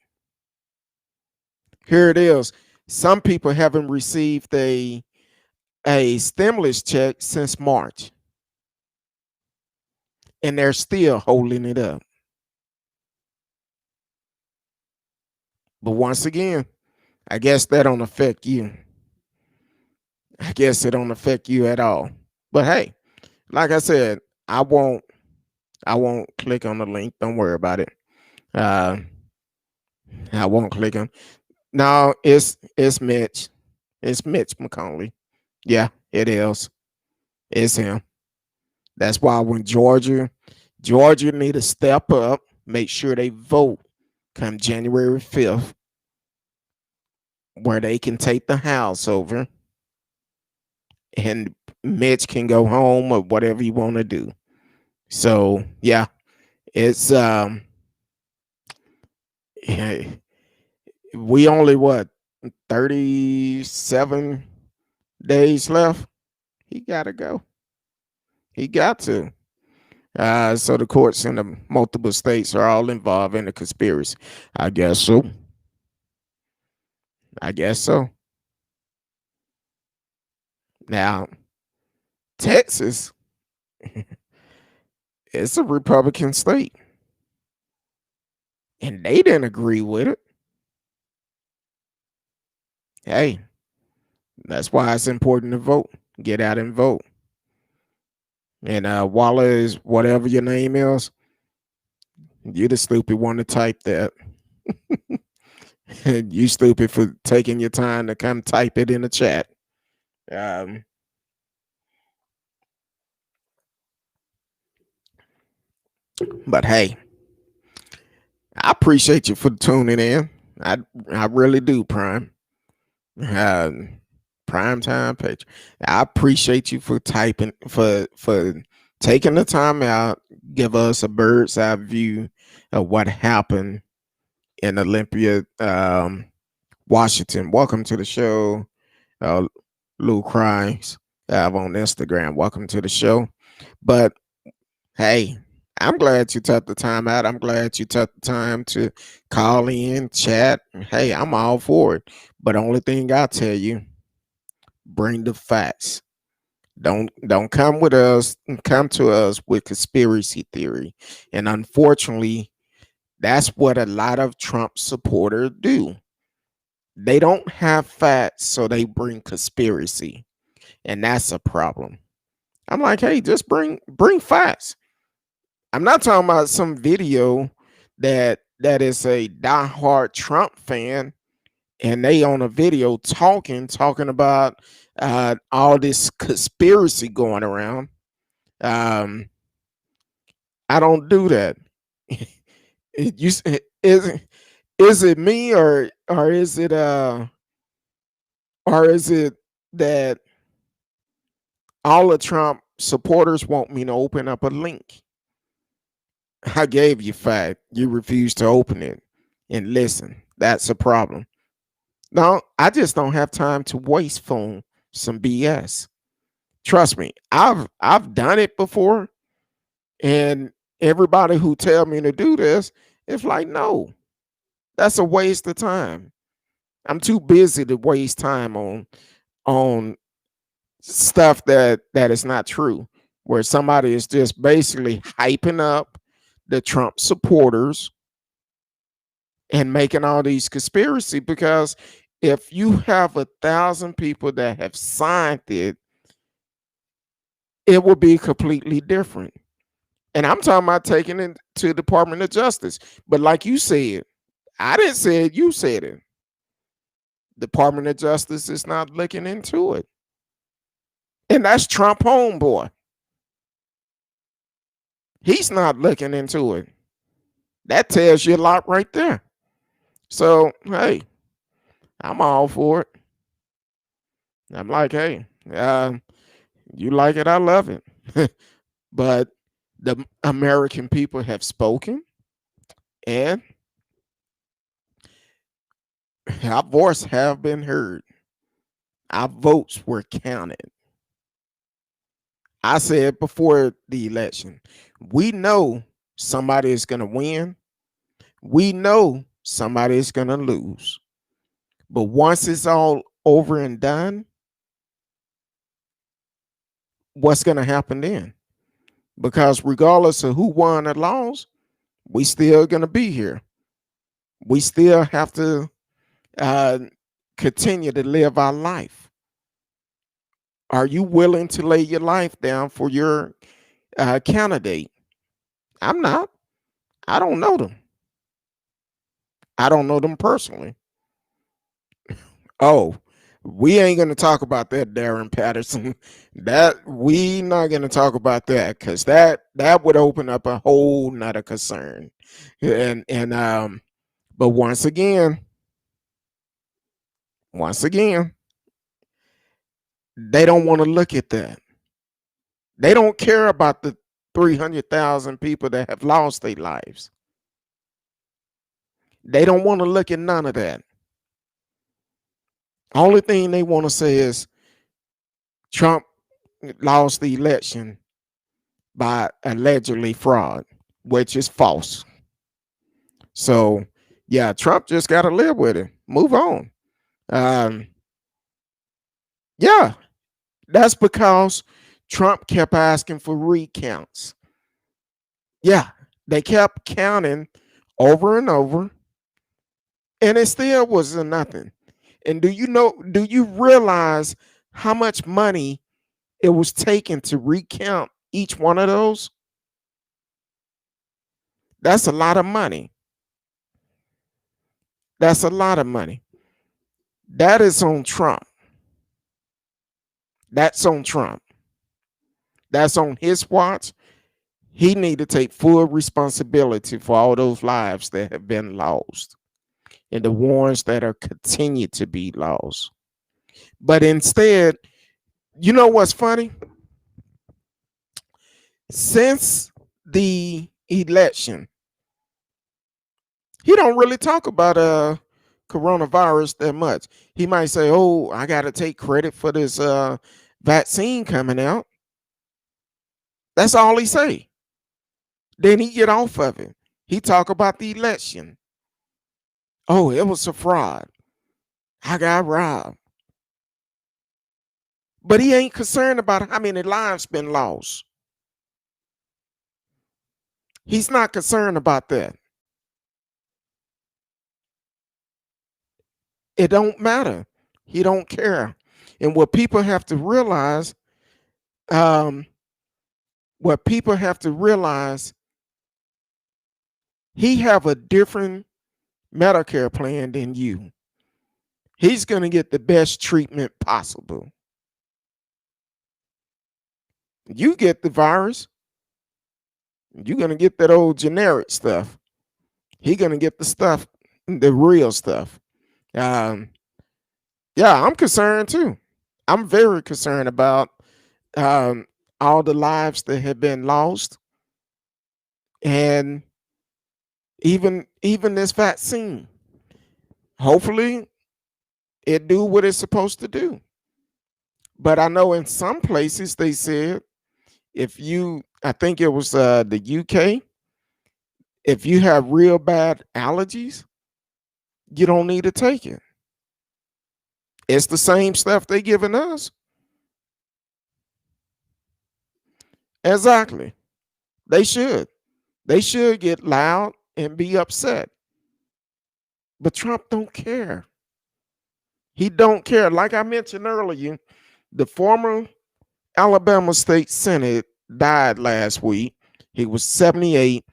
Here it is. Some people haven't received a stimulus check since March. And they're still holding it up. But once again, I guess that don't affect you. I guess it don't affect you at all. But hey, like I said, I won't click on the link. Don't worry about it. I won't click on. No, it's Mitch. It's Mitch McConnell. Yeah, it is. It's him. That's why when Georgia need to step up, make sure they vote come January 5th, where they can take the House over and Mitch can go home or whatever you want to do. So yeah, it's we only what 37 days left. He gotta go. He got to. So the courts in the multiple states are all involved in the conspiracy. I guess so. I guess so. Now, Texas, it's a Republican state, and they didn't agree with it. Hey, that's why it's important to vote. Get out and vote. And Wallace, whatever your name is, you the stupid one to type that. You stupid for taking your time to come type it in the chat. Um, but hey, I appreciate you for tuning in. I really do, Prime. Uh, Prime time page. I appreciate you for typing for taking the time out, give us a bird's eye view of what happened in Olympia, Washington. Welcome to the show, uh, Lou Cries on Instagram. Welcome to the show. But hey, I'm glad you took the time out. I'm glad you took the time to call in, chat. Hey, I'm all for it. But the only thing I tell you, bring the facts. Don't come with us. Come to us with conspiracy theory. And unfortunately, that's what a lot of Trump supporters do. They don't have facts, so they bring conspiracy, and that's a problem. I'm like, hey, just bring facts. I'm not talking about some video that is a diehard Trump fan and they on a video talking about all this conspiracy going around. Um, I don't do that. You is it me or is it that all the Trump supporters want me to open up a link? I gave you fact. You refused to open it and listen. That's a problem. No, I just don't have time to waste phone some BS. Trust me, I've done it before, and everybody who tell me to do this, it's like, no, that's a waste of time. I'm too busy to waste time on stuff that is not true, where somebody is just basically hyping up the Trump supporters and making all these conspiracy because if you have 1,000 people that have signed it, it will be completely different. And I'm talking about taking it to Department of Justice. But like you said, I didn't say it, you said it. Department of Justice is not looking into it. And that's Trump homeboy. He's not looking into it. That tells you a lot right there. So, hey, I'm all for it. I'm like, hey, you like it, I love it. But the American people have spoken and our voice have been heard. Our votes were counted. I said before the election, we know somebody is going to win. We know somebody is going to lose. But once it's all over and done, what's going to happen then? Because regardless of who won or lost, we still going to be here. We still have to uh, continue to live our life. Are you willing to lay your life down for your candidate? I'm not. I don't know them. I don't know them personally. Oh, We ain't gonna talk about that, Darren Patterson. That we not gonna talk about that because that would open up a whole nother concern. And but once again, they don't want to look at that. They don't care about the 300,000 people that have lost their lives. They don't want to look at none of that. Only thing they want to say is Trump lost the election by allegedly fraud, which is false. So, yeah, Trump just got to live with it. Move on. Um, yeah, that's because Trump kept asking for recounts. Yeah, they kept counting over and over, and it still wasn't nothing. And do you realize how much money it was taken to recount each one of those? That's a lot of money. That's a lot of money. That is on Trump. That's on Trump. That's on his watch. He need to take full responsibility for all those lives that have been lost and the ones that are continued to be lost. But instead, you know what's funny? Since the election, he don't really talk about coronavirus that much. He might say, "Oh, I got to take credit for this vaccine coming out." That's all he say. Then he get off of it. He talk about the election. Oh, it was a fraud. I got robbed. But he ain't concerned about how many lives been lost. He's not concerned about that. It don't matter. He don't care. And what people have to realize, um, he have a different Medicare plan than you. He's going to get the best treatment possible. You get the virus, you're going to get that old generic stuff. He going to get the stuff, the real stuff. Yeah, I'm concerned too. I'm very concerned about um, all the lives that have been lost, and even this vaccine. Hopefully, it do what it's supposed to do. But I know in some places they said I think it was the UK, if you have real bad allergies, you don't need to take it. It's the same stuff they giving us. Exactly. They should. They should get loud and be upset. But Trump don't care. He don't care. Like I mentioned earlier, the former Alabama State Senate died last week. He was 78.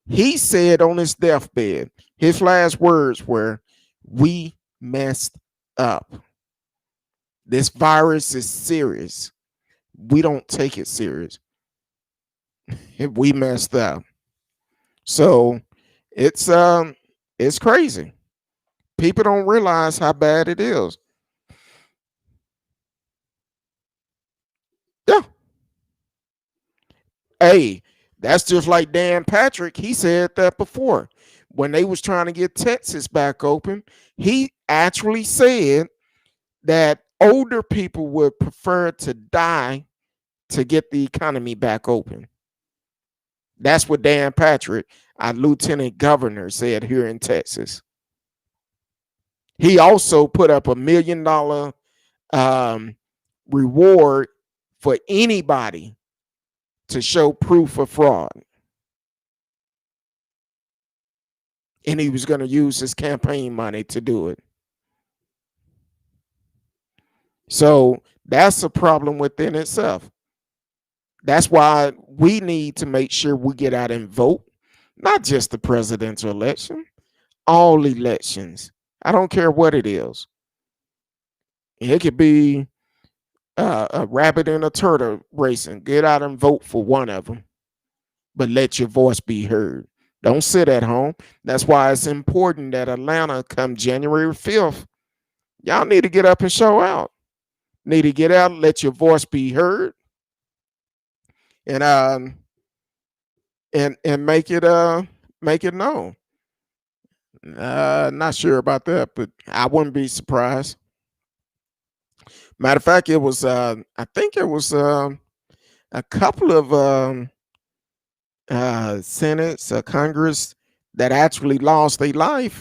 He said on his deathbed, his last words were, "We messed up. This virus is serious. We don't take it serious. We messed up." So it's crazy. People don't realize how bad it is. Yeah. Hey, that's just like Dan Patrick. He said that before. When they was trying to get Texas back open, he actually said that older people would prefer to die to get the economy back open. That's what Dan Patrick, our lieutenant governor, said here in Texas. He also put up $1 million reward for anybody to show proof of fraud. And he was going to use his campaign money to do it. So that's a problem within itself. That's why we need to make sure we get out and vote, not just the presidential election, all elections. I don't care what it is. It could be a rabbit and a turtle racing. Get out and vote for one of them, but let your voice be heard. Don't sit at home. That's why it's important that Atlanta come January 5th. Y'all need to get up and show out. Need to get out, let your voice be heard, and make it known. Not sure about that, but I wouldn't be surprised. Matter of fact, it was I think it was a couple of senates, Congress that actually lost their life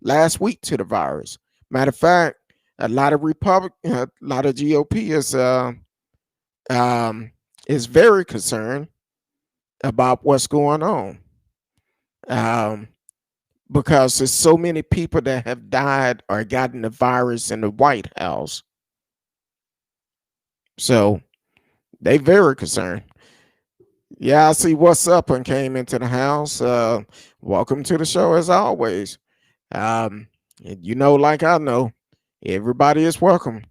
last week to the virus. Matter of fact, a lot of a lot of GOP is very concerned about what's going on, um, because there's so many people that have died or gotten the virus in the White House. So they very concerned. Yeah, I see what's up and came into the house. Welcome to the show as always. You know, like I know, everybody is welcome.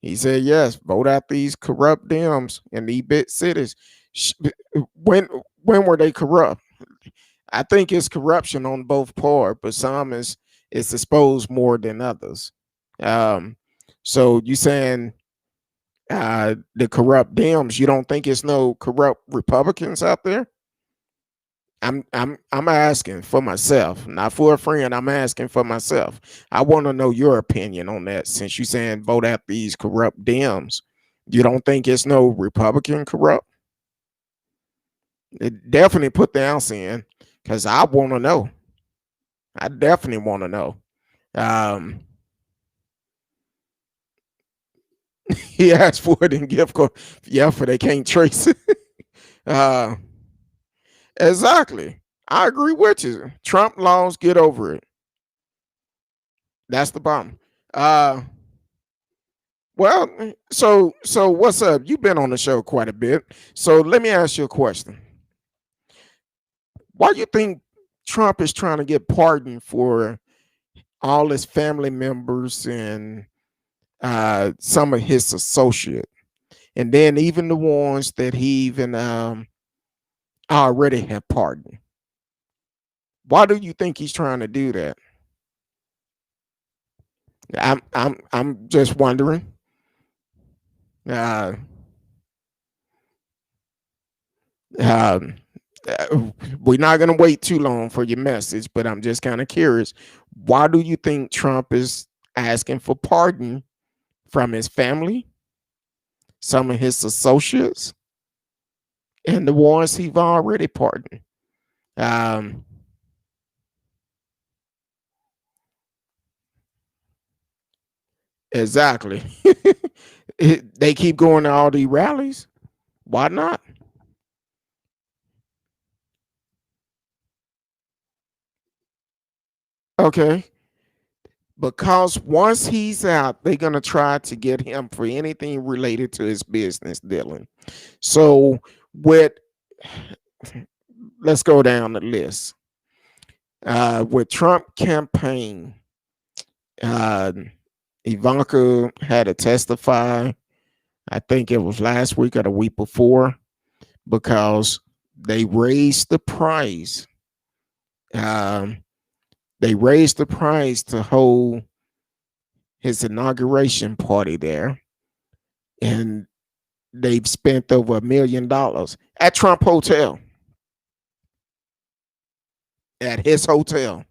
He said, yes, vote out these corrupt Dems in the big cities. When when were they corrupt? I think it's corruption on both parts, but some is exposed more than others. Um, so you saying the corrupt Dems, you don't think it's no corrupt Republicans out there? I'm asking for myself, not for a friend. I'm asking for myself. I want to know your opinion on that. Since you saying vote out these corrupt Dems, you don't think it's no Republican corrupt? It definitely put the ounce in, because I want to know. I definitely want to know. Um, he asked for it in gift card. Yeah, for they can't trace it. uh, exactly. I agree with you. Trump laws, get over it. That's the problem. Uh, well, so what's up? You've been on the show quite a bit. So let me ask you a question. Why do you think Trump is trying to get pardoned for all his family members and some of his associates, and then even the ones that he even already have pardoned? Why do you think he's trying to do that? I'm just wondering. Uh, um, we're not going to wait too long for your message, but I'm just kind of curious. Why do you think Trump is asking for pardon from his family, some of his associates, and the ones he's already pardoned? Um, exactly. They keep going to all these rallies. Why not? Okay. Because once he's out, they're going to try to get him for anything related to his business dealing. So, with let's go down the list. With Trump campaign, uh, Ivanka had to testify. I think it was last week or the week before, because they raised the price. Um, they raised the price to hold his inauguration party there, and they've spent over $1 million at Trump Hotel, at his hotel.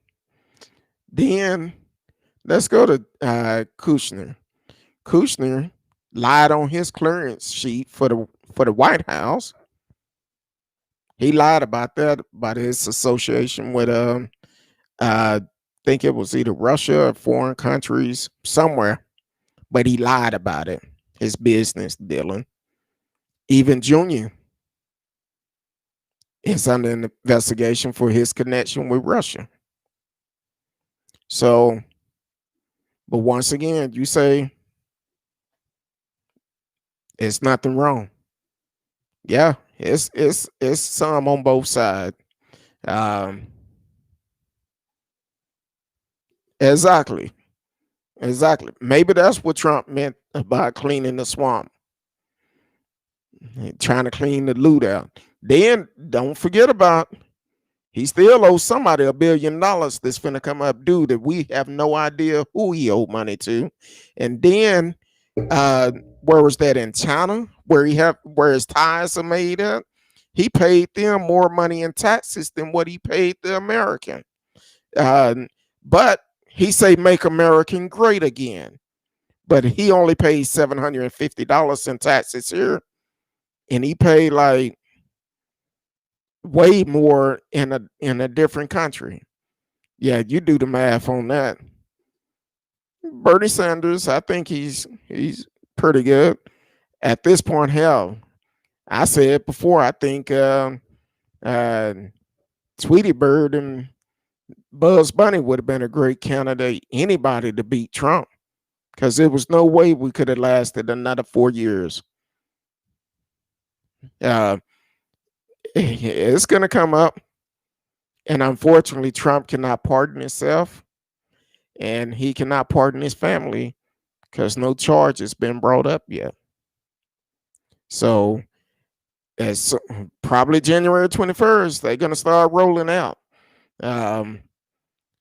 Then let's go to Kushner. Kushner lied on his clearance sheet for the White House. He lied about that, about his association with I think it was either Russia or foreign countries somewhere, but he lied about it. His business dealing. Even Junior is under an investigation for his connection with Russia. So, but once again, you say it's nothing wrong. Yeah, it's some on both sides. Um, exactly. Exactly. Maybe that's what Trump meant about cleaning the swamp, trying to clean the loot out. Then don't forget about he still owes somebody $1 billion that's finna come up due that we have no idea who he owed money to. And then where was that, in China, where his ties are made up? He paid them more money in taxes than what he paid the American. Uh, but he say make American great again. But he only paid $750 in taxes here, and he paid like way more in a different country. Yeah, you do the math on that. Bernie Sanders, I think he's pretty good at this point. Hell, I said before, I think uh, Tweety Bird and Buzz Bunny would have been a great candidate, anybody to beat Trump, because there was no way we could have lasted another 4 years. Uh, it's going to come up, and unfortunately, Trump cannot pardon himself, and he cannot pardon his family because no charge has been brought up yet. So, as probably January 21st, they're going to start rolling out.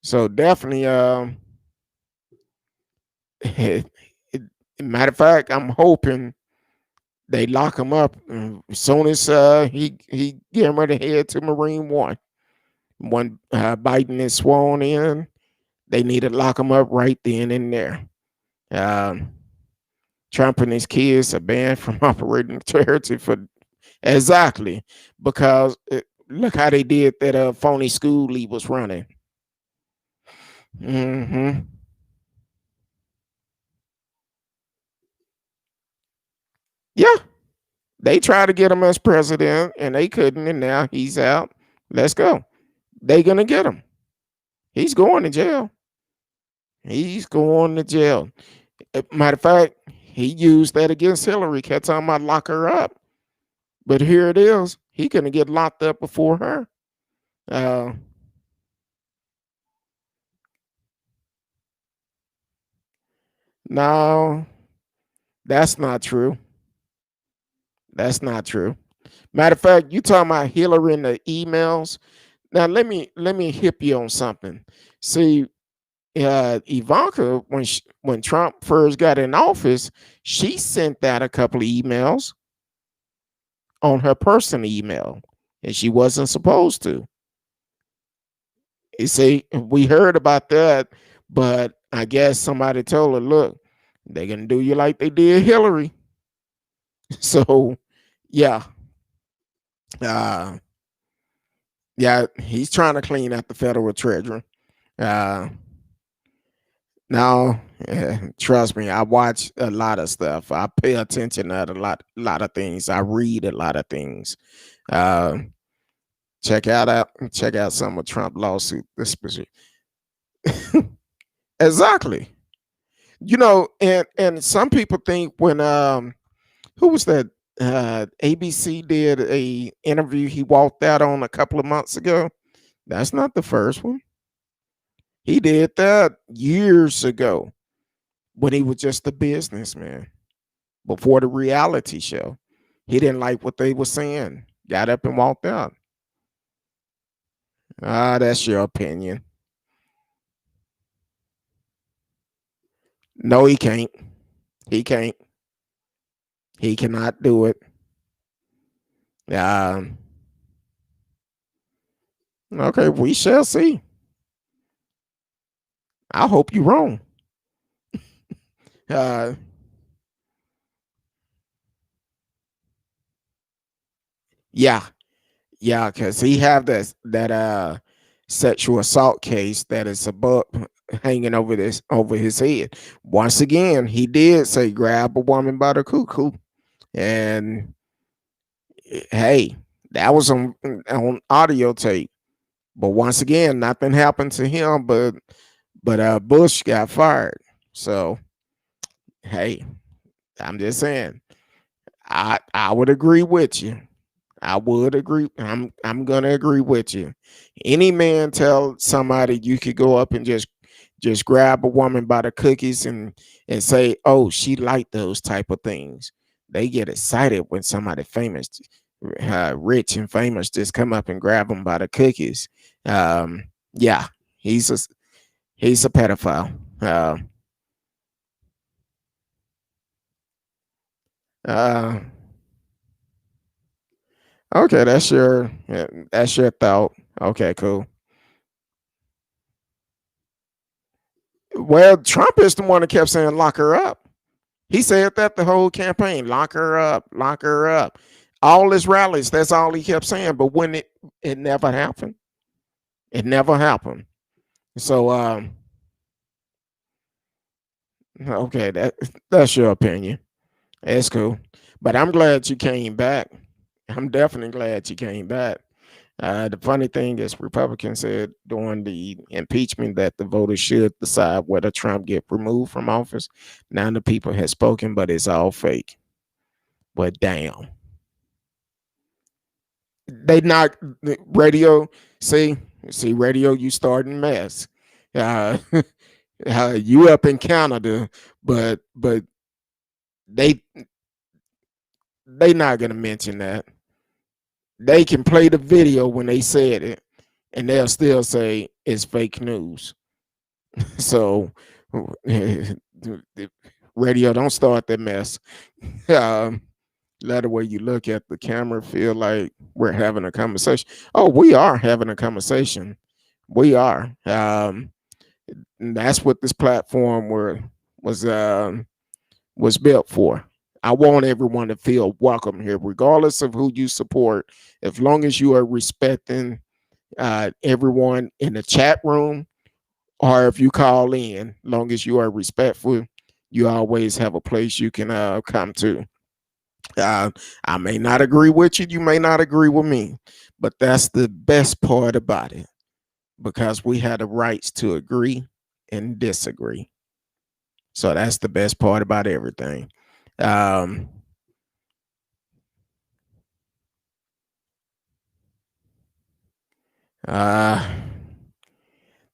So definitely, matter of fact, I'm hoping they lock him up as soon as he getting ready to head to Marine One. When Biden is sworn in, they need to lock him up right then and there. Trump and his kids are banned from operating territory for exactly because look how they did that phony school he was running. Mm-hmm. Yeah, they tried to get him as president and they couldn't, and now he's out. Let's go. They gonna get him. He's going to jail. He's going to jail. Matter of fact, he used that against Hillary. Kept talking about lock her up, but here it is. He gonna get locked up before her. No, that's not true. That's not true. Matter of fact, you talking about Hillary in the emails. Now let me hip you on something. See, Ivanka, when Trump first got in office, she sent out a couple of emails on her personal email, and she wasn't supposed to. You see, we heard about that, but I guess somebody told her, "Look, they're gonna do you like they did Hillary." So, yeah, uh, yeah, he's trying to clean out the federal treasury. Uh, Now, trust me, I watch a lot of stuff. I pay attention to lot of things. I read a lot of things. Uh, check out some of Trump lawsuit. Exactly. You know, and some people think when who was that? ABC did a interview he walked out on a couple of months ago. That's not the first one. He did that years ago when he was just a businessman before the reality show. He didn't like what they were saying, got up and walked out. That's your opinion. No, he can't. He can't. He cannot do it. Um, okay, we shall see. I hope you're wrong. Uh, yeah, yeah, because he have that sexual assault case that is above hanging over his head. Once again, he did say grab a woman by the cuckoo, and hey, that was on audio tape. But once again, nothing happened to him. But Bush got fired. So hey, I'm just saying, I would agree with you. I would agree. I'm gonna agree with you. Any man tell somebody you could go up and just grab a woman by the cookies and say, oh, she liked those type of things. They get excited when somebody famous, rich and famous, just come up and grab them by the cookies. Yeah, he's a he's a pedophile. Uh, okay, that's your thought. Okay, cool. Well, Trump is the one that kept saying lock her up. He said that the whole campaign, lock her up, lock her up. All his rallies, that's all he kept saying. But when it never happened, it never happened. So okay, that's your opinion. That's cool. But I'm glad you came back. I'm definitely glad you came back. The funny thing is, Republicans said during the impeachment that the voters should decide whether Trump get removed from office. Now the people have spoken, but it's all fake. But damn, they not radio. See, radio, you starting mess. Uh, you up in Canada, but they they not gonna mention that. They can play the video when they said it, and they'll still say it's fake news. So, radio, don't start that mess. Um, let the way you look at the camera feel like we're having a conversation. Oh, we are having a conversation. We are. And that's what this platform was was built for. I want everyone to feel welcome here, regardless of who you support. As long as you are respecting everyone in the chat room, or if you call in, long as you are respectful, you always have a place you can come to. I may not agree with you, you may not agree with me, but that's the best part about it, because we have the rights to agree and disagree. So that's the best part about everything. Um, uh,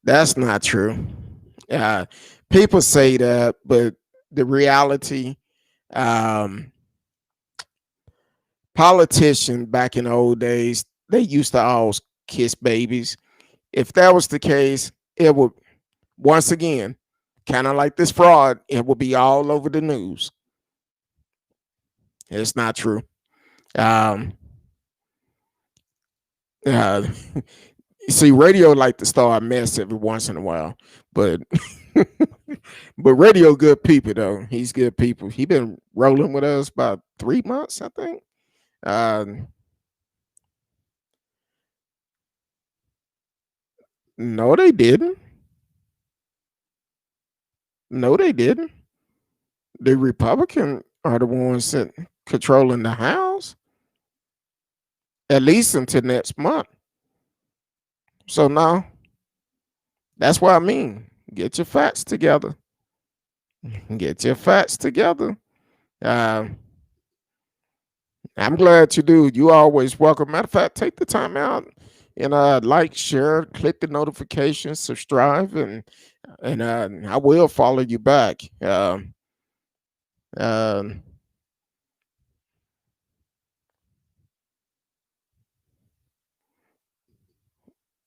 that's not true. Uh, People say that, but the reality, um, politicians back in the old days, they used to always kiss babies. If that was the case, it would, once again, kind of like this fraud, it would be all over the news. It's not true. Um, uh, see, radio like to start a mess every once in a while, but but radio good people though. He's good people. He been rolling with us about 3 months, I think. Um, no, they didn't. No, they didn't. The Republican are the ones that controlling the House, at least until next month. So now that's what I mean. Get your facts together. Get your facts together. Uh, I'm glad you do. You always welcome. Matter of fact, take the time out and like, share, click the notifications, subscribe, and I will follow you back. Um,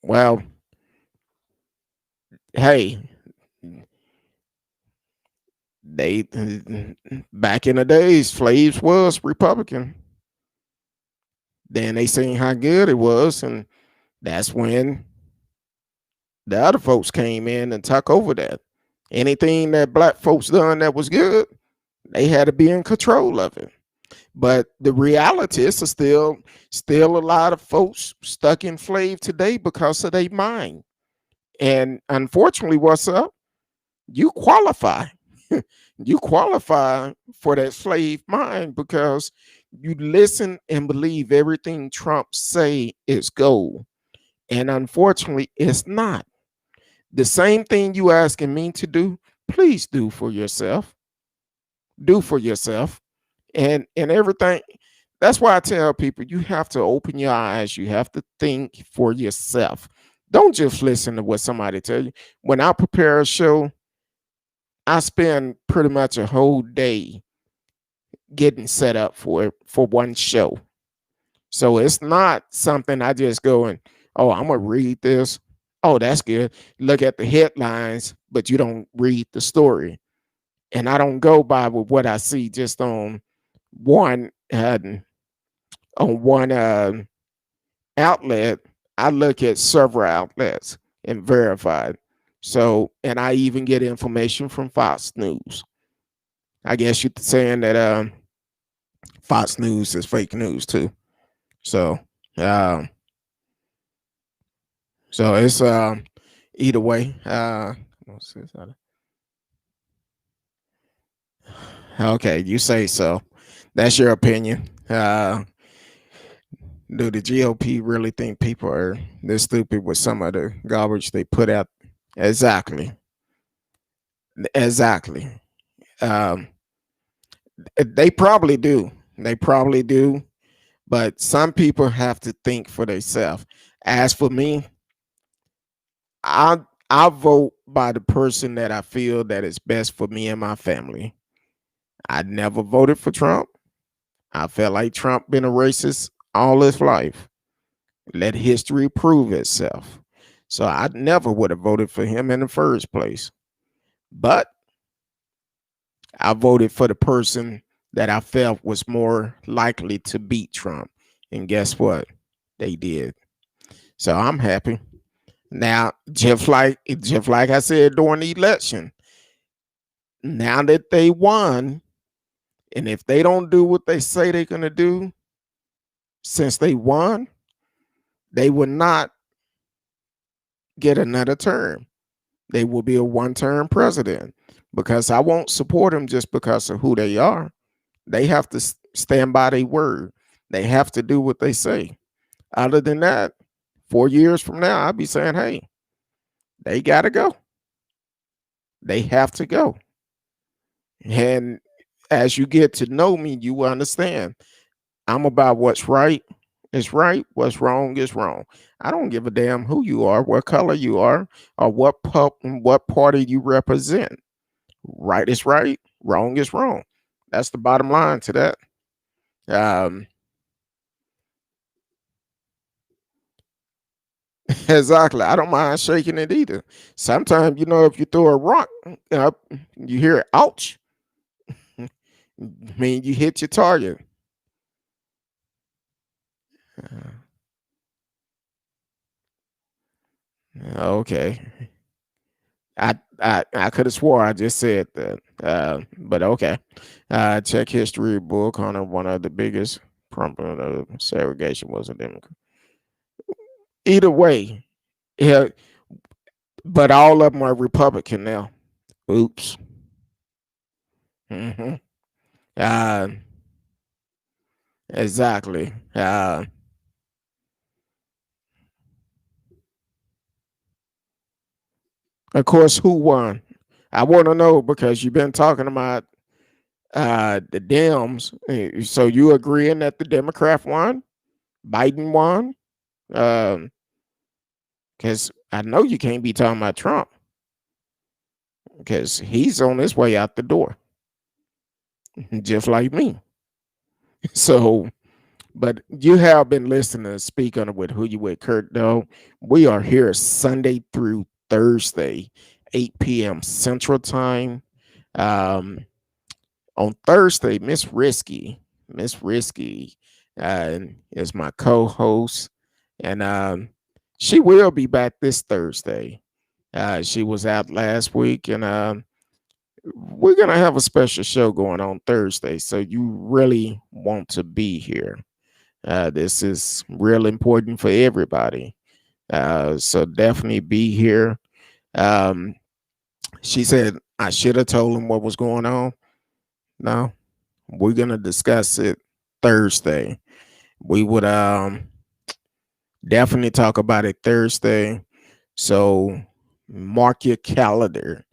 well, hey, they back in the days, slaves was Republican. Then they seen how good it was, and that's when the other folks came in and took over that. Anything that black folks done that was good, they had to be in control of it. But the reality is still a lot of folks stuck in slave today because of their mind. And unfortunately, what's up? You qualify. You qualify for that slave mind because you listen and believe everything Trump say is gold. And unfortunately, it's not. The same thing you asking me to do, please do for yourself. Do for yourself. And everything. That's why I tell people you have to open your eyes. You have to think for yourself. Don't just listen to what somebody tell you. When I prepare a show, I spend pretty much a whole day getting set up for it for one show. So it's not something I just go and, oh, I'm gonna read this. Oh, that's good. Look at the headlines, but you don't read the story. And I don't go by with what I see just one uh, on one outlet. I look at several outlets and verify it. So, and I even get information from Fox News. I guess you're saying that Fox News is fake news too. So, um, so it's either way. Okay, you say so. That's your opinion. Do the GOP really think people are this stupid with some of the garbage they put out? Exactly. Exactly. Um, they probably do. They probably do. But some people have to think for themselves. As for me, I I vote by the person that I feel that is best for me and my family. I never voted for Trump. I felt like Trump been a racist all his life. Let history prove itself. So I never would have voted for him in the first place. But I voted for the person that I felt was more likely to beat Trump. And guess what? They did. So I'm happy. Now, just like I said during the election, now that they won, and if they don't do what they say they're gonna do, since they won, they will not get another term. They will be a one-term president because I won't support them just because of who they are. They have to stand by their word. They have to do what they say. Other than that, 4 years from now, I'll be saying, hey, they got to go. They have to go. And as you get to know me, you understand I'm about what's right is right, what's wrong is wrong. I don't give a damn who you are, what color you are, or what party you represent. Right is right, wrong is wrong. That's the bottom line to that. Um, exactly. I don't mind shaking it either. Sometimes, if you throw a rock up, you hear ouch. I mean, you hit your target. Okay. I could have swore I just said that. But okay. Check history book on one of the biggest proponent of segregation was a Democrat. Either way, yeah, but all of them are Republican now. Oops. hmm Uh, exactly. Of course, who won? I want to know because you've been talking about the Dems. So you agreeing that the Democrat won? Biden won? Because I know you can't be talking about Trump because he's on his way out the door, just like me. So, but you have been listening to Speak On It with Who You With, Kurt, though. We are here Sunday through Thursday, 8 p.m. Central Time. Um, on Thursday, Miss Risky is my co-host, and she will be back this Thursday. She was out last week, and we're gonna have a special show going on Thursday, so you really want to be here. This is real important for everybody, so definitely be here. Um, she said I should have told him what was going on. No, we're gonna discuss it Thursday. We would definitely talk about it Thursday. So mark your calendar,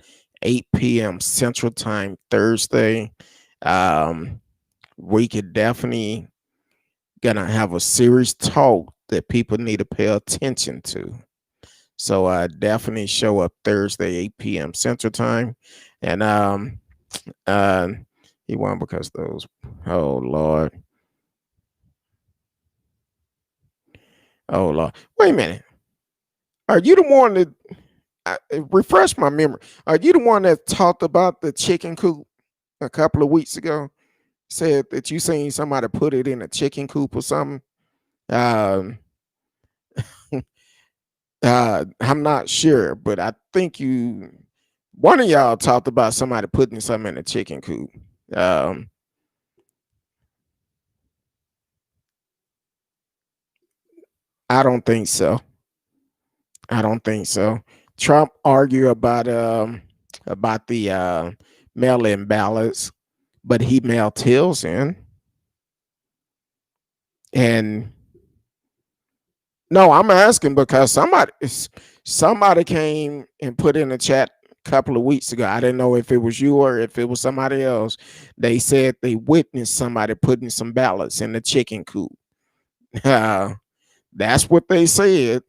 8 p.m. Central Time Thursday. Um, we could definitely gonna have a serious talk that people need to pay attention to. So definitely show up Thursday, 8 p.m. Central Time. And uh, he won because those, oh Lord. Oh Lord. Wait a minute. Are you the one that refresh my memory? Are you the one that talked about the chicken coop a couple of weeks ago? Said that you seen somebody put it in a chicken coop or something. Um, I'm not sure, but I think one of y'all talked about somebody putting something in a chicken coop. Um, I don't think so. I don't think so. Trump argued about the mail-in ballots, but he mailed his in. And no, I'm asking because somebody came and put in a chat a couple of weeks ago. I didn't know if it was you or if it was somebody else. They said they witnessed somebody putting some ballots in the chicken coop. That's what they said.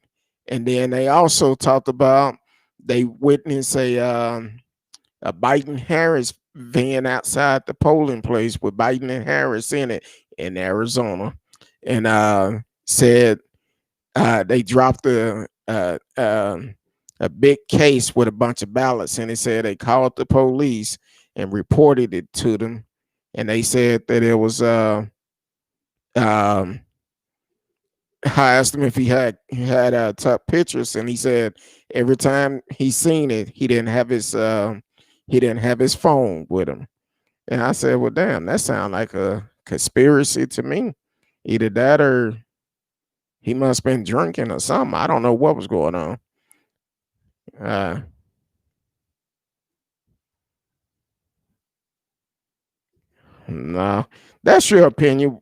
And then they also talked about they witnessed a Biden Harris van outside the polling place with Biden and Harris in it in Arizona, and said they dropped a big case with a bunch of ballots, and they said they called the police and reported it to them, and they said that it was um, I asked him if he had tough pictures, and he said every time he seen it, he didn't have his phone with him. And I said, "Well, damn, that sounds like a conspiracy to me. Either that or he must have been drinking or something. I don't know what was going on." Uh, no, that's your opinion.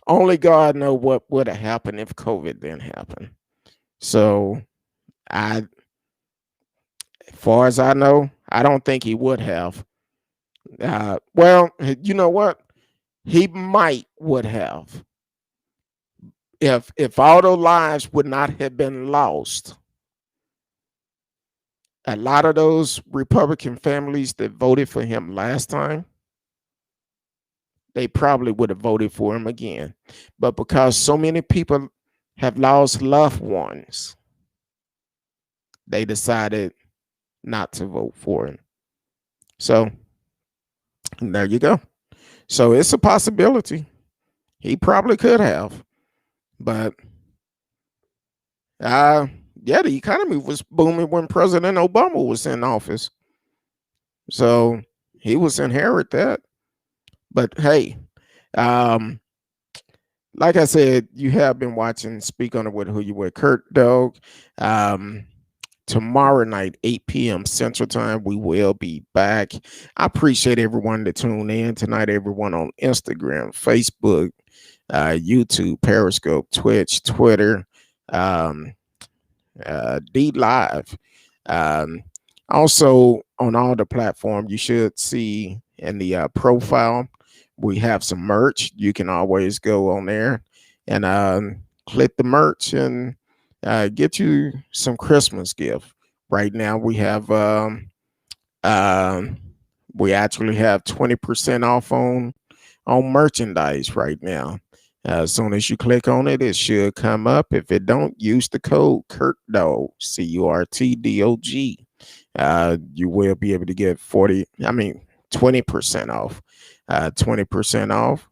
Only God know what would have happened if COVID didn't happen. So I, as far as I know, I don't think he would have. Well, you know what? He might would have if all those lives would not have been lost. A lot of those Republican families that voted for him last time, they probably would have voted for him again. But because so many people have lost loved ones, they decided not to vote for him. So there you go. So it's a possibility. He probably could have, but yeah, the economy was booming when President Obama was in office. So he was inherit that. But hey, um, like I said, you have been watching Speak on it with Who You With Kurt Dog. Tomorrow night, 8 p.m. Central Time, we will be back. I appreciate everyone that tuned in tonight, everyone on Instagram, Facebook, YouTube, Periscope, Twitch, Twitter, um, D Live. Um, Also, on all the platform, you should see in the profile, we have some merch. You can always go on there and click the merch and get you some Christmas gift. Right now, um, we actually have 20% off on merchandise right now. As soon as you click on it, it should come up. If it don't, use the code CURTDOG, CURTDOG. You will be able to get 20% off. 20% off.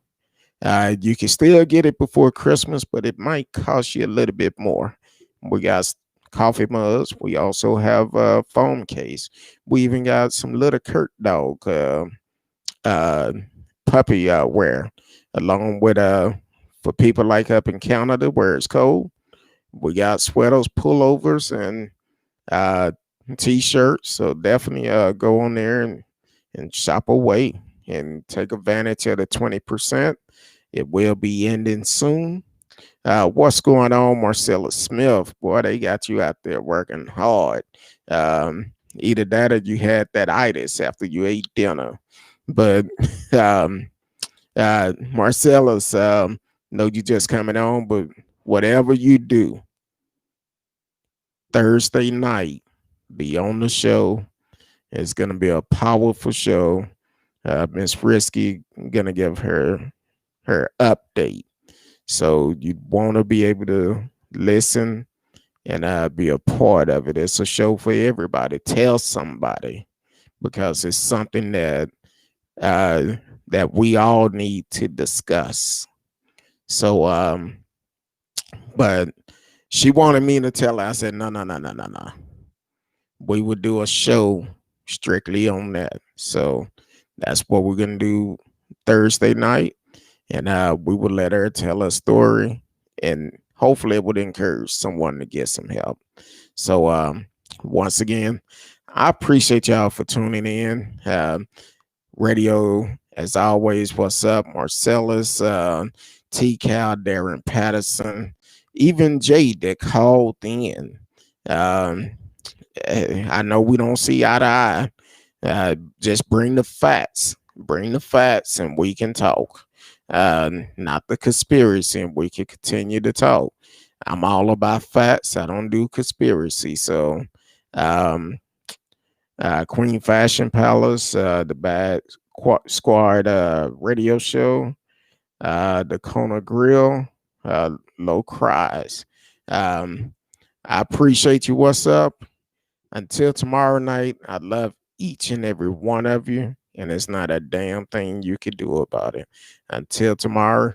You can still get it before Christmas, but it might cost you a little bit more. We got coffee mugs. We also have a phone case. We even got some little Kurt Dog uh, puppy wear, along with for people like up in Canada where it's cold. We got sweaters, pullovers, and uh, t-shirts. So definitely go on there and shop away and take advantage of the 20%. It will be ending soon. What's going on, Marcella Smith? Boy, they got you out there working hard. Either that or you had that itis after you ate dinner. But Marcella's, know you just coming on, but whatever you do, Thursday night. Be on the show. It's gonna be a powerful show. Miss Risky gonna give her update. So you want to be able to listen and be a part of it. It's a show for everybody. Tell somebody because it's something uh, that we all need to discuss. So, but she wanted me to tell her. I said, no, no, no, no, no, no. We would do a show strictly on that. So that's what we're gonna do Thursday night, and we would let her tell her story, and hopefully it would encourage someone to get some help. So once again, I appreciate y'all for tuning in. Radio, as always, what's up? Marcellus, T Cal, Darren Patterson, even Jay that called in. Um, I know we don't see eye to eye. Just bring the facts. Bring the facts and we can talk. Not the conspiracy, and we can continue to talk. I'm all about facts. I don't do conspiracy. So, Queen Fashion Palace, the Bad Squad radio show, the Kona Grill, Low Cries. I appreciate you. What's up? Until tomorrow night, I love each and every one of you, and it's not a damn thing you can do about it. Until tomorrow,